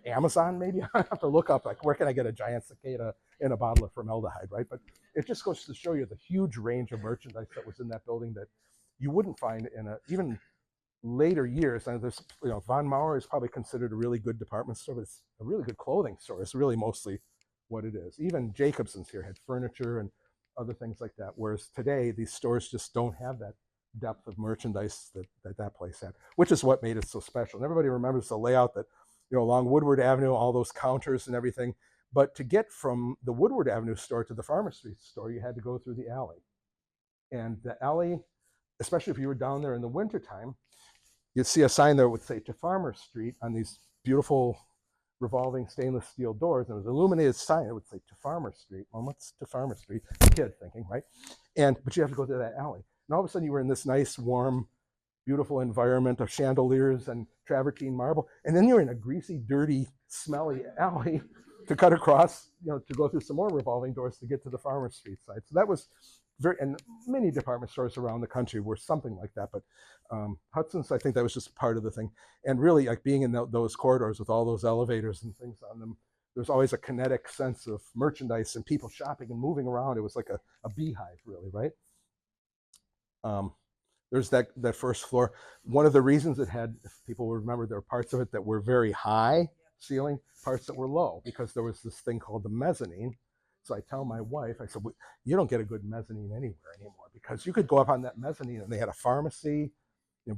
S1: Amazon, maybe? I have to look up, like, where can I get a giant cicada in a bottle of formaldehyde, right? But it just goes to show you the huge range of merchandise that was in that building that you wouldn't find in even later years. And there's, Von Maur is probably considered a really good department store, but it's a really good clothing store. It's really mostly what it is. Even Jacobson's here had furniture and other things like that. Whereas today, these stores just don't have that depth of merchandise that place had, which is what made it so special. And everybody remembers the layout that, along Woodward Avenue, all those counters and everything. But to get from the Woodward Avenue store to the Farmer Street store, you had to go through the alley. And the alley, especially if you were down there in the wintertime, you'd see a sign there that would say to Farmer Street on these beautiful revolving stainless steel doors. And it was an illuminated sign that would say to Farmer Street. Well, what's to Farmer Street? The kid thinking, right? But you have to go through that alley. And all of a sudden you were in this nice, warm, beautiful environment of chandeliers and travertine marble. And then you're in a greasy, dirty, smelly alley to cut across, to go through some more revolving doors to get to the Farmer Street side. So that was and many department stores around the country were something like that. But Hudson's, I think that was just part of the thing. And really, like, being in those corridors with all those elevators and things on them, there's always a kinetic sense of merchandise and people shopping and moving around. It was like a beehive, really, right? There's that first floor. One of the reasons it had, if people will remember, there were parts of it that were very high ceiling, parts that were low, because there was this thing called the mezzanine. So I tell my wife, I said, you don't get a good mezzanine anywhere anymore, because you could go up on that mezzanine and they had a pharmacy,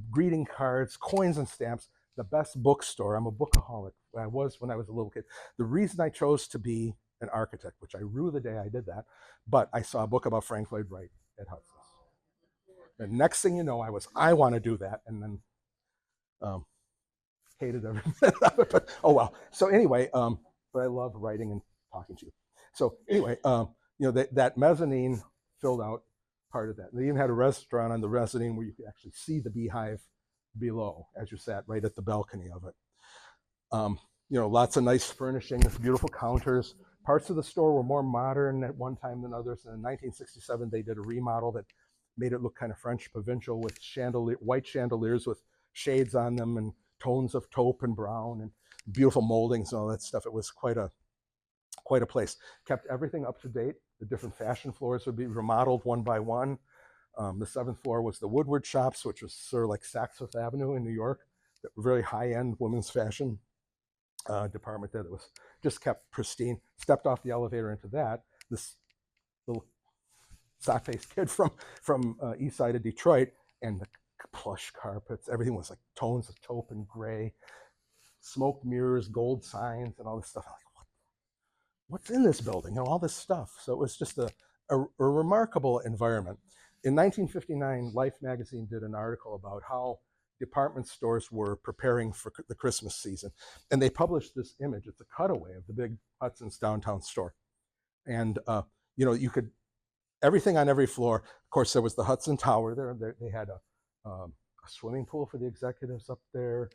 S1: greeting cards, coins and stamps, the best bookstore. I'm a bookaholic. I was when I was a little kid. The reason I chose to be an architect, which I rue the day I did that, but I saw a book about Frank Lloyd Wright at Hudson's. The next thing you know, I want to do that, and then hated every minute of it. But oh well. So anyway, but I love writing and talking to you. So anyway, that mezzanine filled out part of that. They even had a restaurant on the mezzanine where you could actually see the beehive below as you sat right at the balcony of it. Lots of nice furnishings, beautiful counters. Parts of the store were more modern at one time than others. And in 1967, they did a remodel that made it look kind of French provincial, with white chandeliers with shades on them and tones of taupe and brown and beautiful moldings and all that stuff. It was quite a place. Kept everything up to date. The different fashion floors would be remodeled one by one. The 7th floor was the Woodward shops, which was sort of like Saks Fifth Avenue in New York. Very high-end women's fashion department there that was just kept pristine. Stepped off the elevator into that. This little sock-faced kid from east side of Detroit, and the plush carpets, everything was like tones of taupe and gray, smoke mirrors, gold signs, and all this stuff. I'm like, what's in this building? All this stuff. So it was just a remarkable environment. In 1959, Life magazine did an article about how department stores were preparing for the Christmas season, and they published this image. It's a cutaway of the big Hudson's downtown store, and you could. Everything on every floor. Of course, there was the Hudson Tower there. They had a swimming pool for the executives up there.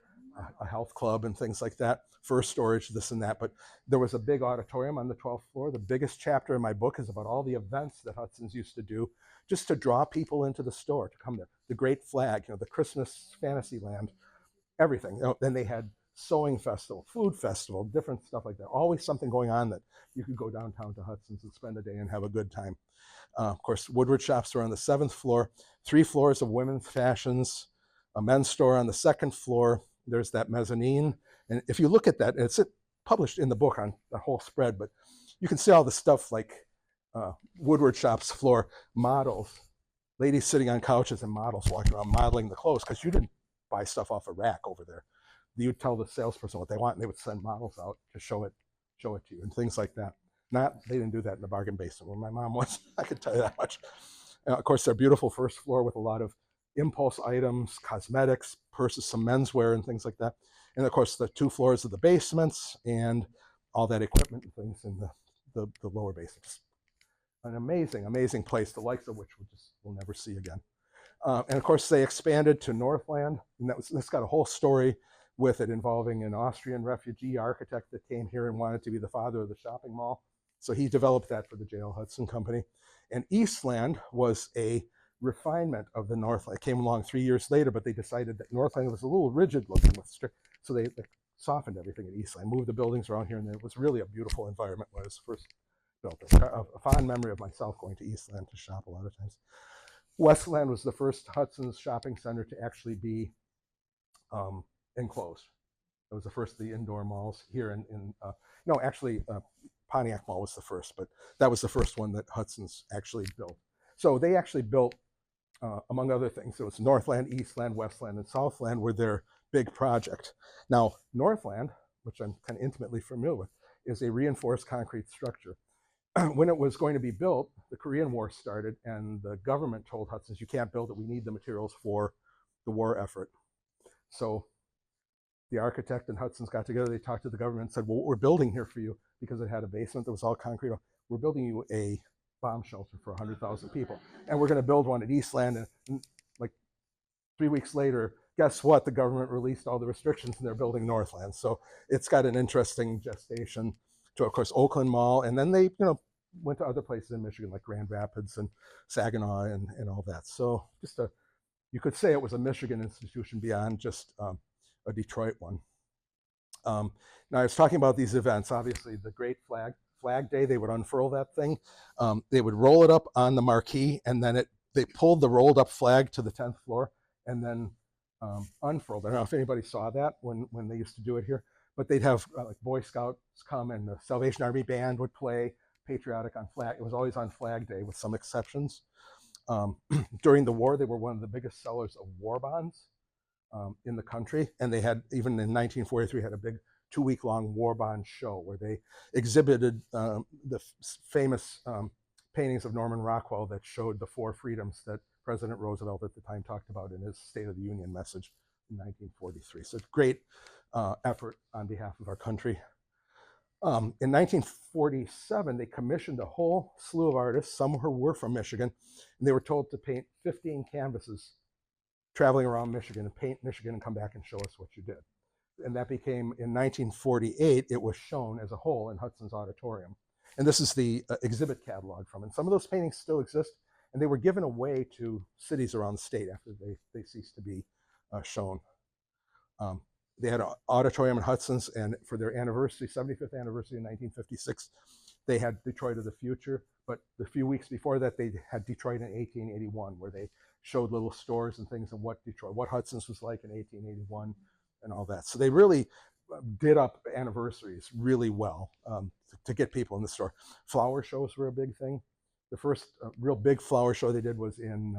S1: a health club and things like that, fur storage, this and that. But there was a big auditorium on the 12th floor. The biggest chapter in my book is about all the events that Hudson's used to do just to draw people into the store to come there. The Great Flag, the Christmas Fantasyland, everything. Then they had sewing festival, food festival, different stuff like that. Always something going on that you could go downtown to Hudson's and spend a day and have a good time. Of course, Woodward shops were on the 7th floor, 3 floors of women's fashions, a men's store on the 2nd floor. There's that mezzanine. And if you look at that, it's published in the book on the whole spread, but you can see all the stuff like Woodward shops floor, models, ladies sitting on couches and models walking around modeling the clothes, because you didn't buy stuff off a rack over there. You'd tell the salesperson what they want, and they would send models out to show it to you and things like that. They didn't do that in the bargain basement where my mom was. I could tell you that much. Of course, their beautiful first floor with a lot of impulse items, cosmetics, purses, some menswear, and things like that. And of course, the 2 floors of the basements and all that equipment and things in the lower basements. An amazing, amazing place, the likes of which we'll never see again. And of course, they expanded to Northland, and that's got a whole story with it involving an Austrian refugee architect that came here and wanted to be the father of the shopping mall. So he developed that for the J.L. Hudson Company. And Eastland was a refinement of the Northland. It came along 3 years later, but they decided that Northland was a little rigid looking with strict, so they softened everything at Eastland, moved the buildings around here, and it was really a beautiful environment when it was first built. A fond memory of myself going to Eastland to shop a lot of times. Westland was the first Hudson's shopping center to actually be enclosed. It was the first of the indoor malls here Pontiac Mall was the first, but that was the first one that Hudson's actually built. So they actually built, among other things, it was Northland, Eastland, Westland, and Southland were their big project. Now, Northland, which I'm kind of intimately familiar with, is a reinforced concrete structure. When it was going to be built, the Korean War started, and the government told Hudson's, you can't build it, we need the materials for the war effort. So the architect and Hudson's got together, they talked to the government and said, well, what we're building here for you, because it had a basement that was all concrete, we're building you a bomb shelter for 100,000 people. And we're going to build one at Eastland. And like 3 weeks later, guess what? The government released all the restrictions and they're building Northland. So it's got an interesting gestation to, of course, Oakland Mall. And then they, went to other places in Michigan like Grand Rapids and Saginaw and all that. So you could say it was a Michigan institution beyond just a Detroit one. Now I was talking about these events. Obviously, the Great Flag Day, they would unfurl that thing. They would roll it up on the marquee, and then they pulled the rolled up flag to the 10th floor and then unfurled. I don't know if anybody saw that when they used to do it here, but they'd have like Boy Scouts come and the Salvation Army band would play patriotic on flag. It was always on Flag Day with some exceptions. During the war, they were one of the biggest sellers of war bonds in the country, and they had, even in 1943, had a big 2-week-long war bond show where they exhibited the famous paintings of Norman Rockwell that showed the 4 freedoms that President Roosevelt at the time talked about in his State of the Union message in 1943. So it's a great effort on behalf of our country. In 1947, they commissioned a whole slew of artists. Some were from Michigan, and they were told to paint 15 canvases traveling around Michigan and paint Michigan and come back and show us what you did. And that became, in 1948, it was shown as a whole in Hudson's Auditorium. And this is the exhibit catalog from it. And some of those paintings still exist, and they were given away to cities around the state after they ceased to be shown. They had an auditorium in Hudson's, and for their anniversary, 75th anniversary in 1956, they had Detroit of the Future. But the few weeks before that, they had Detroit in 1881, where they showed little stores and things of what Hudson's was like in 1881 and all that. So they really did up anniversaries really well to get people in the store. Flower shows were a big thing. The first real big flower show they did was in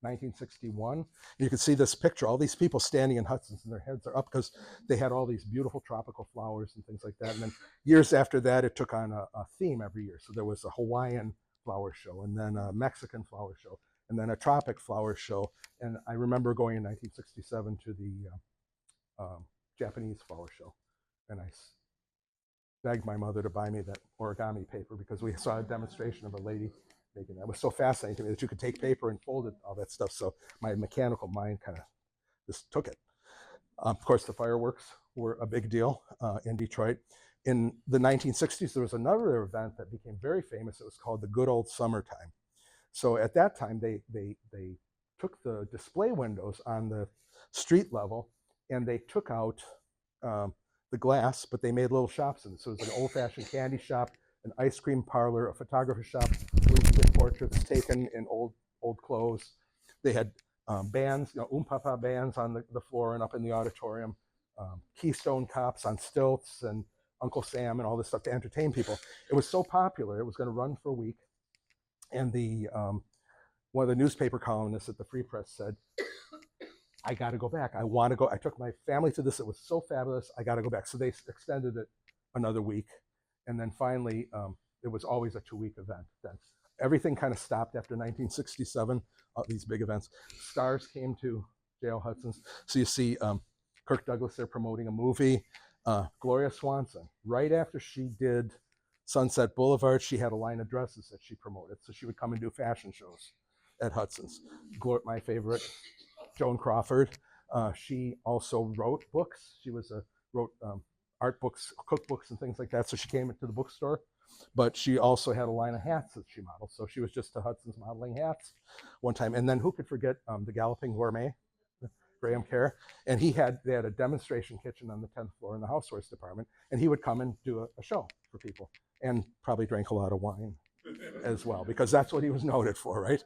S1: 1961. You can see this picture, all these people standing in Hudson's and their heads are up because they had all these beautiful tropical flowers and things like that. And then years after that, it took on a theme every year. So there was a Hawaiian flower show, and then a Mexican flower show, and then a tropic flower show. And I remember going in 1967 to the Japanese flower show, and I begged my mother to buy me that origami paper because we saw a demonstration of a lady making that. It was so fascinating to me that you could take paper and fold it, all that stuff. So my mechanical mind kind of just took it. Of course, the fireworks were a big deal in Detroit. In the 1960s, there was another event that became very famous. It was called the Good Old Summertime. So at that time, they took the display windows on the street level and they took out the glass, but they made little shops in it. So it was like an old-fashioned candy shop, an ice cream parlor, a photography shop where you can get portraits taken in old clothes. They had bands, Papa bands on the floor and up in the auditorium, Keystone Cops on stilts, and Uncle Sam and all this stuff to entertain people. It was so popular, it was going to run for a week. And one of the newspaper columnists at the Free Press said, I got to go back. I want to go. I took my family to this. It was so fabulous. I got to go back. So they extended it another week. And then finally, it was always a 2-week event. Then everything kind of stopped after 1967, these big events. Stars came to J.L. Hudson's. So you see Kirk Douglas there promoting a movie. Gloria Swanson, right after she did Sunset Boulevard, she had a line of dresses that she promoted. So she would come and do fashion shows at Hudson's. My favorite, Joan Crawford. She also wrote books. She wrote art books, cookbooks, and things like that. So she came into the bookstore, but she also had a line of hats that she modeled. So she was just to Hudson's modeling hats one time. And then who could forget the Galloping Gourmet, Graham Kerr, and they had a demonstration kitchen on the 10th floor in the housewares department, and he would come and do a show for people, and probably drank a lot of wine as well, because that's what he was noted for, right?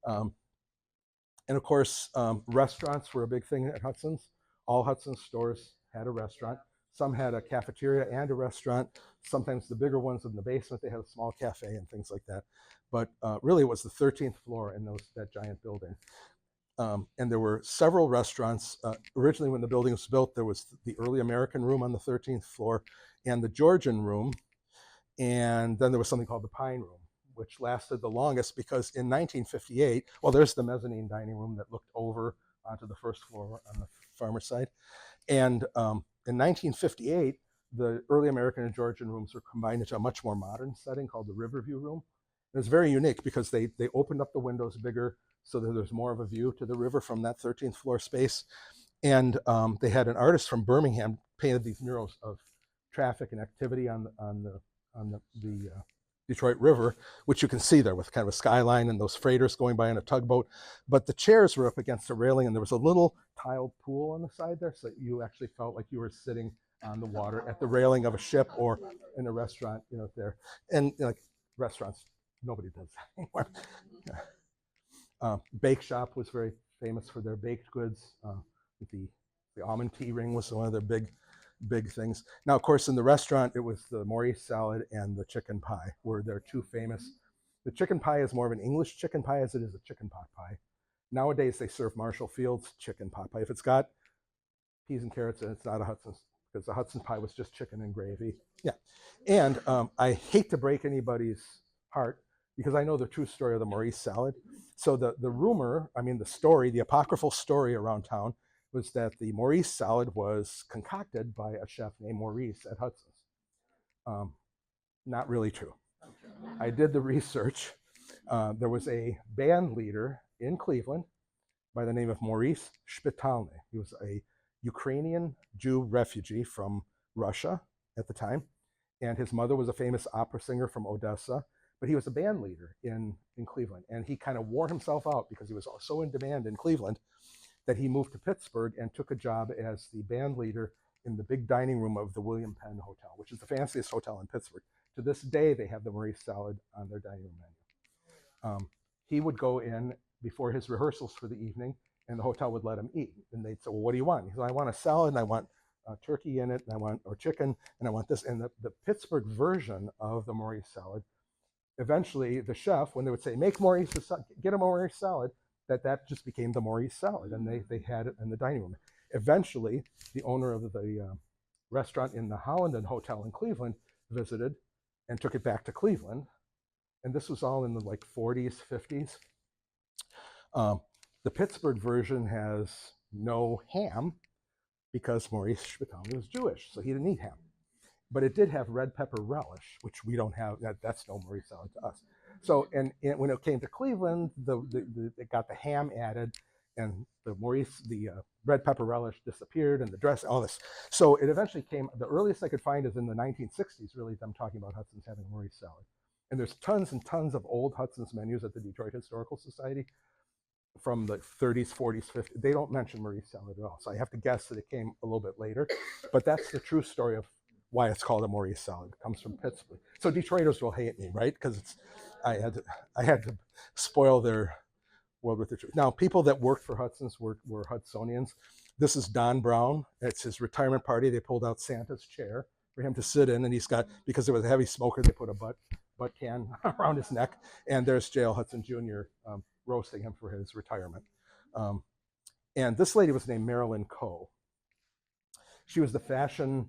S1: And of course, restaurants were a big thing at Hudson's. All Hudson's stores had a restaurant. Some had a cafeteria and a restaurant. Sometimes the bigger ones in the basement, they had a small cafe and things like that. But really, it was the 13th floor in that giant building. And there were several restaurants. Originally, when the building was built, there was the Early American Room on the 13th floor and the Georgian Room. And then there was something called the Pine Room, which lasted the longest because in 1958, well, there's the mezzanine dining room that looked over onto the first floor on the farmer's side. And in 1958, the Early American and Georgian rooms were combined into a much more modern setting called the Riverview Room. And it's very unique because they opened up the windows bigger so that there's more of a view to the river from that 13th floor space. And they had an artist from Birmingham painted these murals of traffic and activity on the Detroit River, which you can see there with kind of a skyline and those freighters going by in a tugboat. But the chairs were up against a railing, and there was a little tiled pool on the side there, so that you actually felt like you were sitting on the water at the railing of a ship or in a restaurant, there. And like restaurants, nobody does that anymore. Bake Shop was very famous for their baked goods. The almond tea ring was one of their big things. Now, of course, in the restaurant, it was the Maurice salad and the chicken pie were their two famous. The chicken pie is more of an English chicken pie as it is a chicken pot pie. Nowadays, they serve Marshall Field's chicken pot pie. If it's got peas and carrots in it, it's not a Hudson's, because the Hudson's pie was just chicken and gravy. Yeah. And I hate to break anybody's heart because I know the true story of the Maurice salad. So the rumor, the story, the apocryphal story around town was that the Maurice salad was concocted by a chef named Maurice at Hudson's. Not really true. I did the research. There was a band leader in Cleveland by the name of Maurice Shpitalny. He was a Ukrainian Jew refugee from Russia at the time, and his mother was a famous opera singer from Odessa, but he was a band leader in Cleveland, and he kind of wore himself out because he was so in demand in Cleveland that he moved to Pittsburgh and took a job as the band leader in the big dining room of the William Penn Hotel, which is the fanciest hotel in Pittsburgh. To this day, they have the Maurice salad on their dining room menu. He would go in before his rehearsals for the evening, and the hotel would let him eat. And they'd say, well, what do you want? He said, I want a salad, and I want turkey in it, and or chicken, and I want this. And the Pittsburgh version of the Maurice salad, eventually the chef, when they would say, get a Maurice salad, that just became the Maurice salad, and they had it in the dining room. Eventually, the owner of the restaurant in the Holland Hotel in Cleveland visited and took it back to Cleveland. And this was all in the 40s, 50s. The Pittsburgh version has no ham because Maurice Shpitalny was Jewish, so he didn't eat ham. But it did have red pepper relish, which we don't have. That's no Maurice salad to us. So, and when it came to Cleveland, it got the ham added, and the Maurice, the red pepper relish disappeared, and the dress, all this. So it eventually came, the earliest I could find is in the 1960s, really, them talking about Hudson's having Maurice salad. And there's tons and tons of old Hudson's menus at the Detroit Historical Society from the 30s, 40s, 50s. They don't mention Maurice salad at all. So I have to guess that it came a little bit later. But that's the true story of why it's called a Maurice salad. It comes from Pittsburgh. So Detroiters will hate me, right? Because I had to spoil their world with the truth. Now, people that worked for Hudson's were Hudsonians. This is Don Brown. It's his retirement party. They pulled out Santa's chair for him to sit in, and he's got, because there was a heavy smoker, they put a butt can around his neck. And there's J.L. Hudson Jr. Roasting him for his retirement. And this lady was named Marilyn Coe. She was the fashion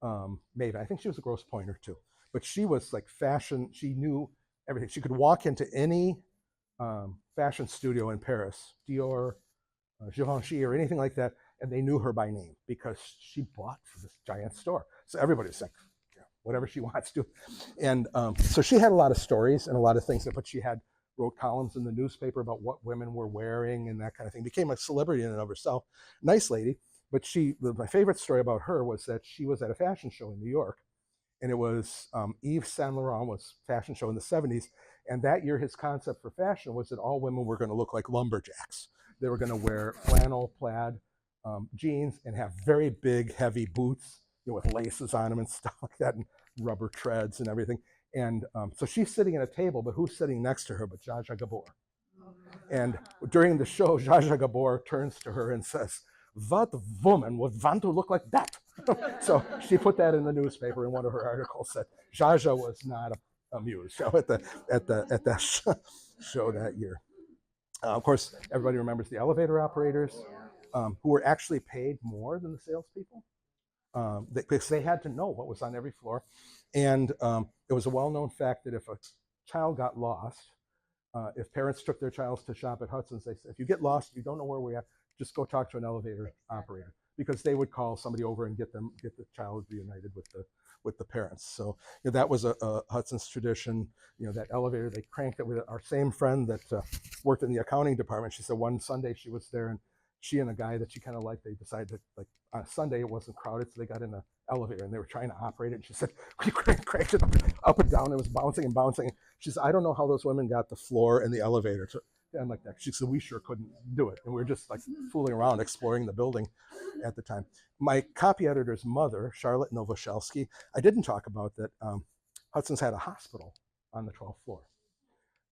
S1: maven. I think she was a Grosse Pointer too. But she was like fashion. She knew everything. She could walk into any fashion studio in Paris, Dior, Givenchy, or anything like that, and they knew her by name because she bought for this giant store. So everybody's like, whatever she wants to. And so she had a lot of stories and a lot of things, but she wrote columns in the newspaper about what women were wearing and that kind of thing. Became a celebrity in and of herself. Nice lady. But my favorite story about her was that she was at a fashion show in New York, and it was Yves Saint Laurent was fashion show in the 70s. And that year, his concept for fashion was that all women were going to look like lumberjacks. They were going to wear flannel, plaid jeans and have very big, heavy boots, with laces on them and stuff like that, and rubber treads and everything. And so she's sitting at a table, but who's sitting next to her but Zsa Zsa Gabor? And during the show, Zsa Zsa Gabor turns to her and says, "What woman would want to look like that?" So she put that in the newspaper in one of her articles. That Zsa Zsa was not amused at that show that year. Of course, everybody remembers the elevator operators, who were actually paid more than the salespeople, because they had to know what was on every floor. And it was a well-known fact that if a child got lost, if parents took their child to shop at Hudson's, they said, if you get lost, you don't know where we're at, just go talk to an elevator operator, because they would call somebody over and get the child reunited with the parents. So that was a Hudson's tradition. That elevator, they cranked it with our same friend that worked in the accounting department. She said one Sunday she was there, and she and a guy that she kind of liked, they decided to, like, on a Sunday it wasn't crowded, so they got in an elevator and they were trying to operate it. And she said, we cranked it up and down. It was bouncing and bouncing. She said, I don't know how those women got the floor and the elevator to, and like that. She said, we sure couldn't do it. And we were just like fooling around, exploring the building at the time. My copy editor's mother, Charlotte Novoselsky, I didn't talk about that. Hudson's had a hospital on the 12th floor.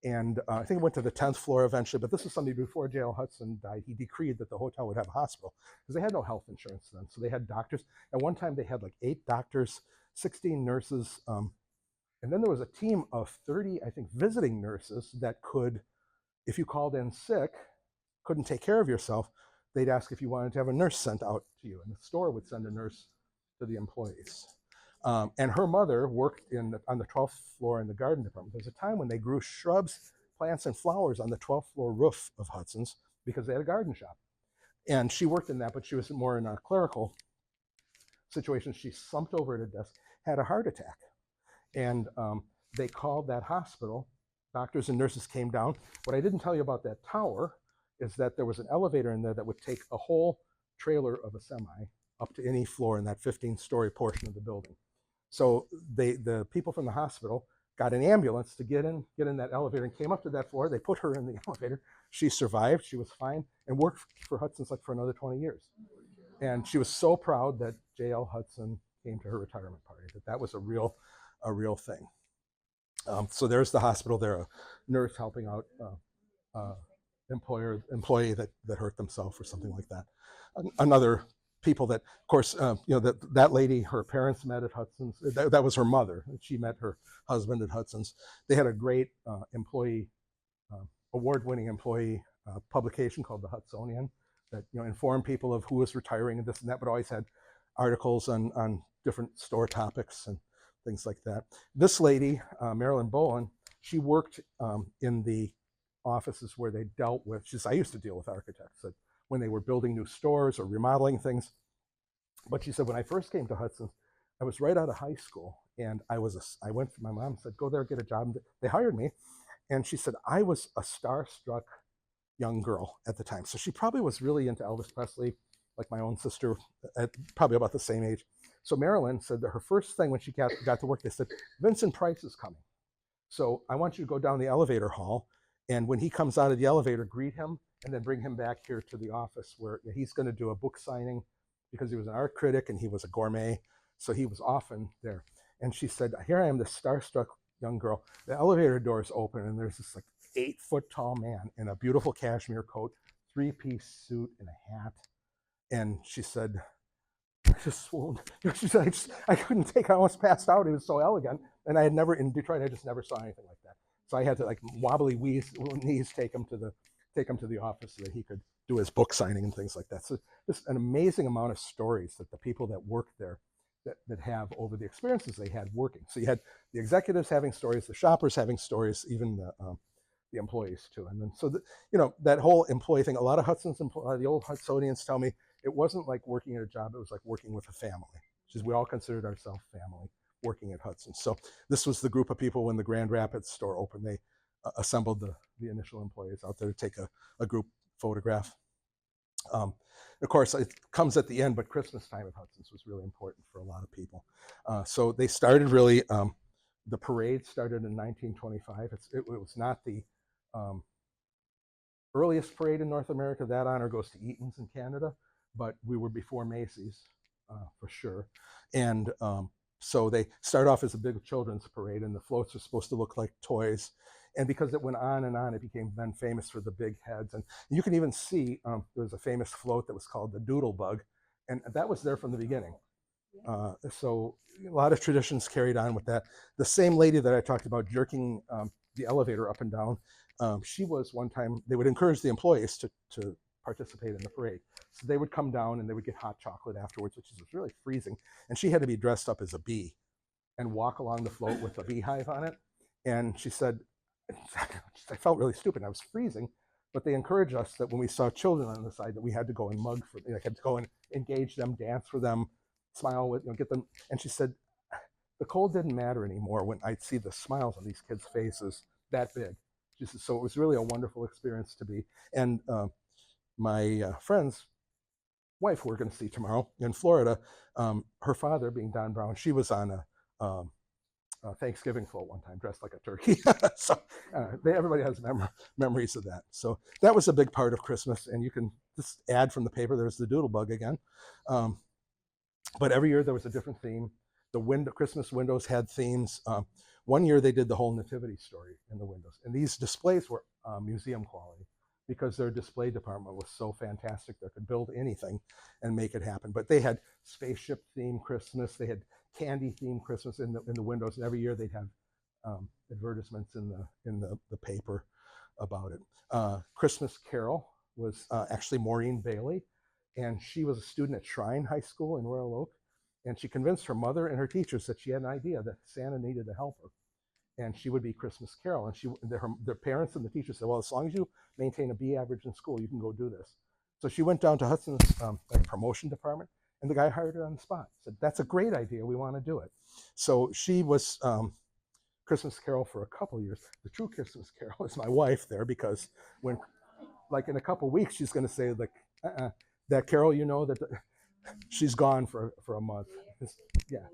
S1: And I think it went to the 10th floor eventually, but this was something before J.L. Hudson died. He decreed that the hotel would have a hospital because they had no health insurance then. So they had doctors. At one time, they had like 8 doctors, 16 nurses. And then there was a team of 30, I think, visiting nurses that could, if you called in sick, couldn't take care of yourself, they'd ask if you wanted to have a nurse sent out to you. And the store would send a nurse to the employees. And her mother worked on the 12th floor in the garden department. There was a time when they grew shrubs, plants, and flowers on the 12th floor roof of Hudson's because they had a garden shop. And she worked in that, but she was more in a clerical situation. She slumped over at a desk, had a heart attack. And they called that hospital. Doctors and nurses came down. What I didn't tell you about that tower is that there was an elevator in there that would take a whole trailer of a semi up to any floor in that 15-story portion of the building. So the people from the hospital got an ambulance to get in that elevator and came up to that floor. They put her in the elevator. She survived. She was fine and worked for Hudson's like for another 20 years. And she was so proud that J.L. Hudson came to her retirement party, that was a real thing. So there's the hospital there, a nurse helping out employee that hurt themselves or something like that. Another people that, of course, that lady, her parents met at Hudson's. That was her mother. She met her husband at Hudson's. They had a great award-winning employee publication called The Hudsonian that informed people of who was retiring and this and that, but always had articles on different store topics and things like that. This lady, Marilyn Bowen, she worked in the offices where they dealt with, I used to deal with architects that when they were building new stores or remodeling things. But she said, when I first came to Hudson's, I was right out of high school, and I went, my mom said, go there, get a job. They hired me. And she said, I was a starstruck young girl at the time. So she probably was really into Elvis Presley, like my own sister, at probably about the same age. So Marilyn said that her first thing when she got to work, they said, Vincent Price is coming. So I want you to go down the elevator hall. And when he comes out of the elevator, greet him and then bring him back here to the office where he's going to do a book signing because he was an art critic and he was a gourmet. So he was often there. And she said, here I am, this starstruck young girl. The elevator doors open and there's this like 8-foot tall man in a beautiful cashmere coat, 3-piece suit and a hat. And she said, I just swooned. She said, I couldn't take it. I almost passed out. It was so elegant. And I had never, in Detroit, I just never saw anything like that. So I had to like wobbly knees take him to the office so that he could do his book signing and things like that. So just an amazing amount of stories that the people that work there that have over the experiences they had working. So you had the executives having stories, the shoppers having stories, even the employees too. And then so that whole employee thing. A lot of the old Hudsonians tell me it wasn't like working at a job; it was like working with a family. Because we all considered ourselves family working at Hudson. So this was the group of people when the Grand Rapids store opened. They assembled the initial employees out there to take a group photograph. Of course, it comes at the end, but Christmas time at Hudson's was really important for a lot of people. So they started really, the parade started in 1925. It was not the earliest parade in North America. That honor goes to Eaton's in Canada, but we were before Macy's for sure. And so they start off as a big children's parade, and the floats are supposed to look like toys. And because it went on and on, it became then famous for the big heads. And you can even see there was a famous float that was called the Doodle Bug, and that was there from the beginning. So a lot of traditions carried on with that. The same lady that I talked about jerking the elevator up and down, she was one time, they would encourage the employees to participate in the parade. So they would come down and they would get hot chocolate afterwards, which is really freezing. And she had to be dressed up as a bee and walk along the float with a beehive on it. And she said, I felt really stupid. I was freezing, but they encouraged us that when we saw children on the side that we had to go and mug for them, had to go and engage them, dance for them, smile with, get them. And she said, the cold didn't matter anymore when I'd see the smiles on these kids' faces that big. She said, so it was really a wonderful experience to be. And my friend's wife, we're going to see tomorrow in Florida, her father being Don Brown, she was on a Thanksgiving float one time, dressed like a turkey. So everybody has memories of that. So that was a big part of Christmas. And you can just add from the paper, there's the doodle bug again. But every year there was a different theme. The Christmas windows had themes. One year they did the whole nativity story in the windows. And these displays were museum quality because their display department was so fantastic. They could build anything and make it happen. But they had spaceship themed Christmas. They had candy themed Christmas in the windows. And every year they'd have advertisements in the paper about it. Christmas Carol was actually Maureen Bailey. And she was a student at Shrine High School in Royal Oak. And she convinced her mother and her teachers that she had an idea that Santa needed to help her. And she would be Christmas Carol. And their parents and the teachers said, well, as long as you maintain a B average in school, you can go do this. So she went down to Hudson's promotion department, and the guy hired her on the spot. Said, that's a great idea. We want to do it. So she was Christmas Carol for a couple years. The true Christmas Carol is my wife there, because when, like in a couple weeks, she's going to say, like, that Carol, that she's gone for a month. Yeah,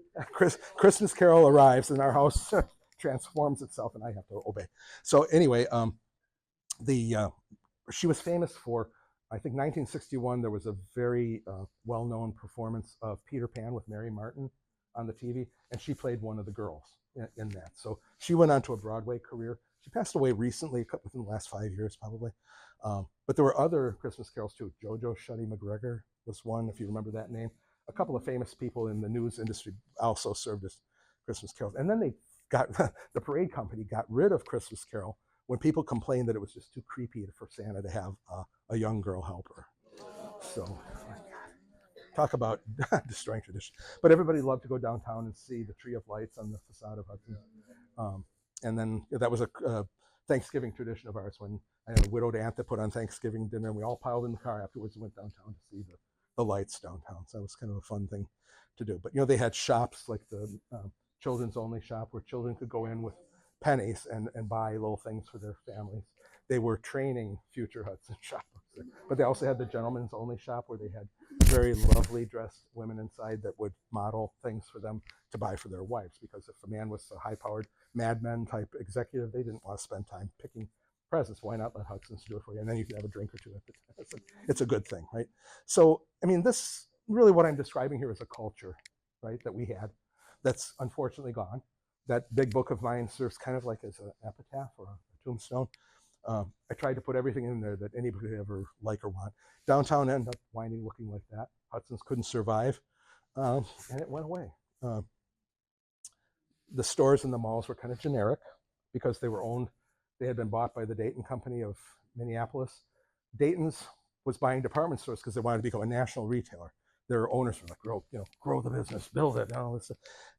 S1: Christmas Carol arrives and our house transforms itself, and I have to obey. So anyway, she was famous for, I think 1961, there was a very well-known performance of Peter Pan with Mary Martin on the TV, and she played one of the girls in that. So she went on to a Broadway career. She passed away recently, within the last 5 years probably. But there were other Christmas carols too. Jojo Shuddy McGregor was one, if you remember that name. A couple of famous people in the news industry also served as Christmas carols. And then the parade company got rid of Christmas Carol when people complained that it was just too creepy for Santa to have a young girl help her. So talk about destroying tradition. But everybody loved to go downtown and see the Tree of Lights on the facade of Hudson. And then that was a Thanksgiving tradition of ours, when I had a widowed aunt that put on Thanksgiving dinner, and we all piled in the car afterwards and went downtown to see the lights downtown. So that was kind of a fun thing to do. But they had shops like the children's only shop where children could go in with pennies and buy little things for their families. they were training future Hudson shoppers. But they also had the gentleman's only shop where they had very lovely dressed women inside that would model things for them to buy for their wives. Because if a man was a high-powered Mad Men type executive, they didn't want to spend time picking presents. Why not let Hudson's do it for you? And then you could have a drink or two at the time. It's a good thing, right? So, I mean, this really what I'm describing here is a culture, right, that we had that's unfortunately gone. That big book of mine serves kind of like as an epitaph or a tombstone. I tried to put everything in there that anybody could ever like or want. Downtown ended up winding looking like that. Hudson's couldn't survive, and it went away. The stores and the malls were kind of generic because they were owned. They had been bought by the Dayton Company of Minneapolis. Dayton's was buying department stores because they wanted to become a national retailer. Their owners were like, grow the business, build it, and all this.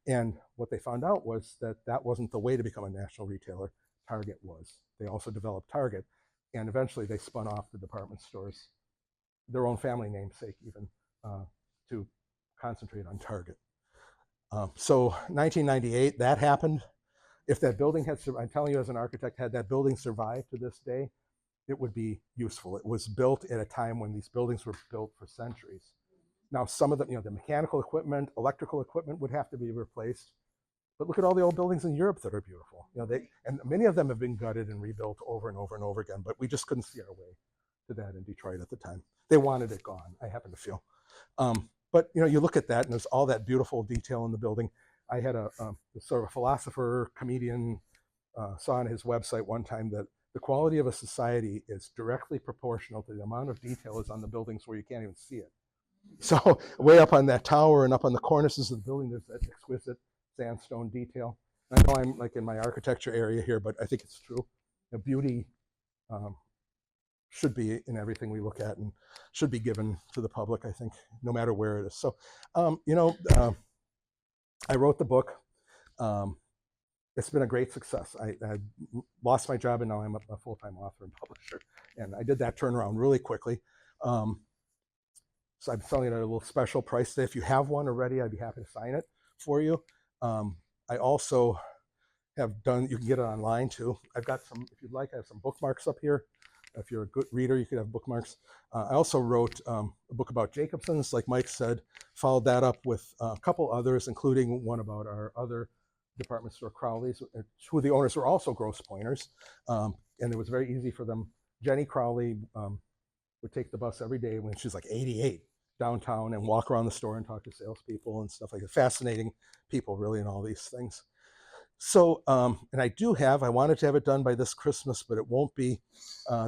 S1: And what they found out was that that wasn't the way to become a national retailer. Target was. They also developed Target, and eventually they spun off the department stores, their own family namesake even, to concentrate on Target. So 1998, that happened. If that building had, I'm telling you as an architect, had that building survived to this day, it would be useful. It was built at a time when these buildings were built for centuries. Now, some of them, the mechanical equipment, electrical equipment would have to be replaced. But look at all the old buildings in Europe that are beautiful. And many of them have been gutted and rebuilt over and over and over again, but we just couldn't see our way to that in Detroit at the time. They wanted it gone, I happen to feel. But you look at that and there's all that beautiful detail in the building. I had a sort of a philosopher, comedian, saw on his website one time that the quality of a society is directly proportional to the amount of detail is on the buildings where you can't even see it. So way up on that tower and up on the cornices of the building, there's that exquisite sandstone detail. I know I'm like in my architecture area here, but I think it's true. Beauty should be in everything we look at and should be given to the public, I think, no matter where it is. So, I wrote the book. It's been a great success. I lost my job and now I'm a full-time author and publisher. And I did that turnaround really quickly. So I'm selling it at a little special price today. If you have one already, I'd be happy to sign it for you. I also have done, you can get it online too. I've got some, if you'd like, I have some bookmarks up here. If you're a good reader, you could have bookmarks. I also wrote a book about Jacobson's, like Mike said, followed that up with a couple others, including one about our other department store, Crowley's, who the owners were also Grosse Pointers. And it was very easy for them. Jenny Crowley would take the bus every day when she was like 88 downtown and walk around the store and talk to salespeople and stuff like that. Fascinating people, really, in all these things. So, and I wanted to have it done by this Christmas, but it won't be.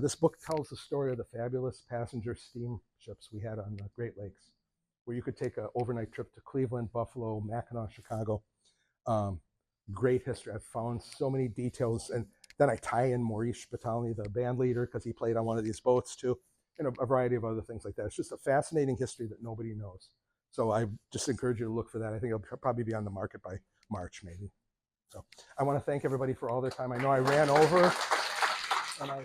S1: This book tells the story of the fabulous passenger steamships we had on the Great Lakes, where you could take an overnight trip to Cleveland, Buffalo, Mackinac, Chicago. Great history. I've found so many details, and then I tie in Maurice Batalny, the band leader, because he played on one of these boats too, and a variety of other things like that. It's just a fascinating history that nobody knows. So I just encourage you to look for that. I think it'll probably be on the market by March, maybe. So I want to thank everybody for all their time. I know I ran over, and I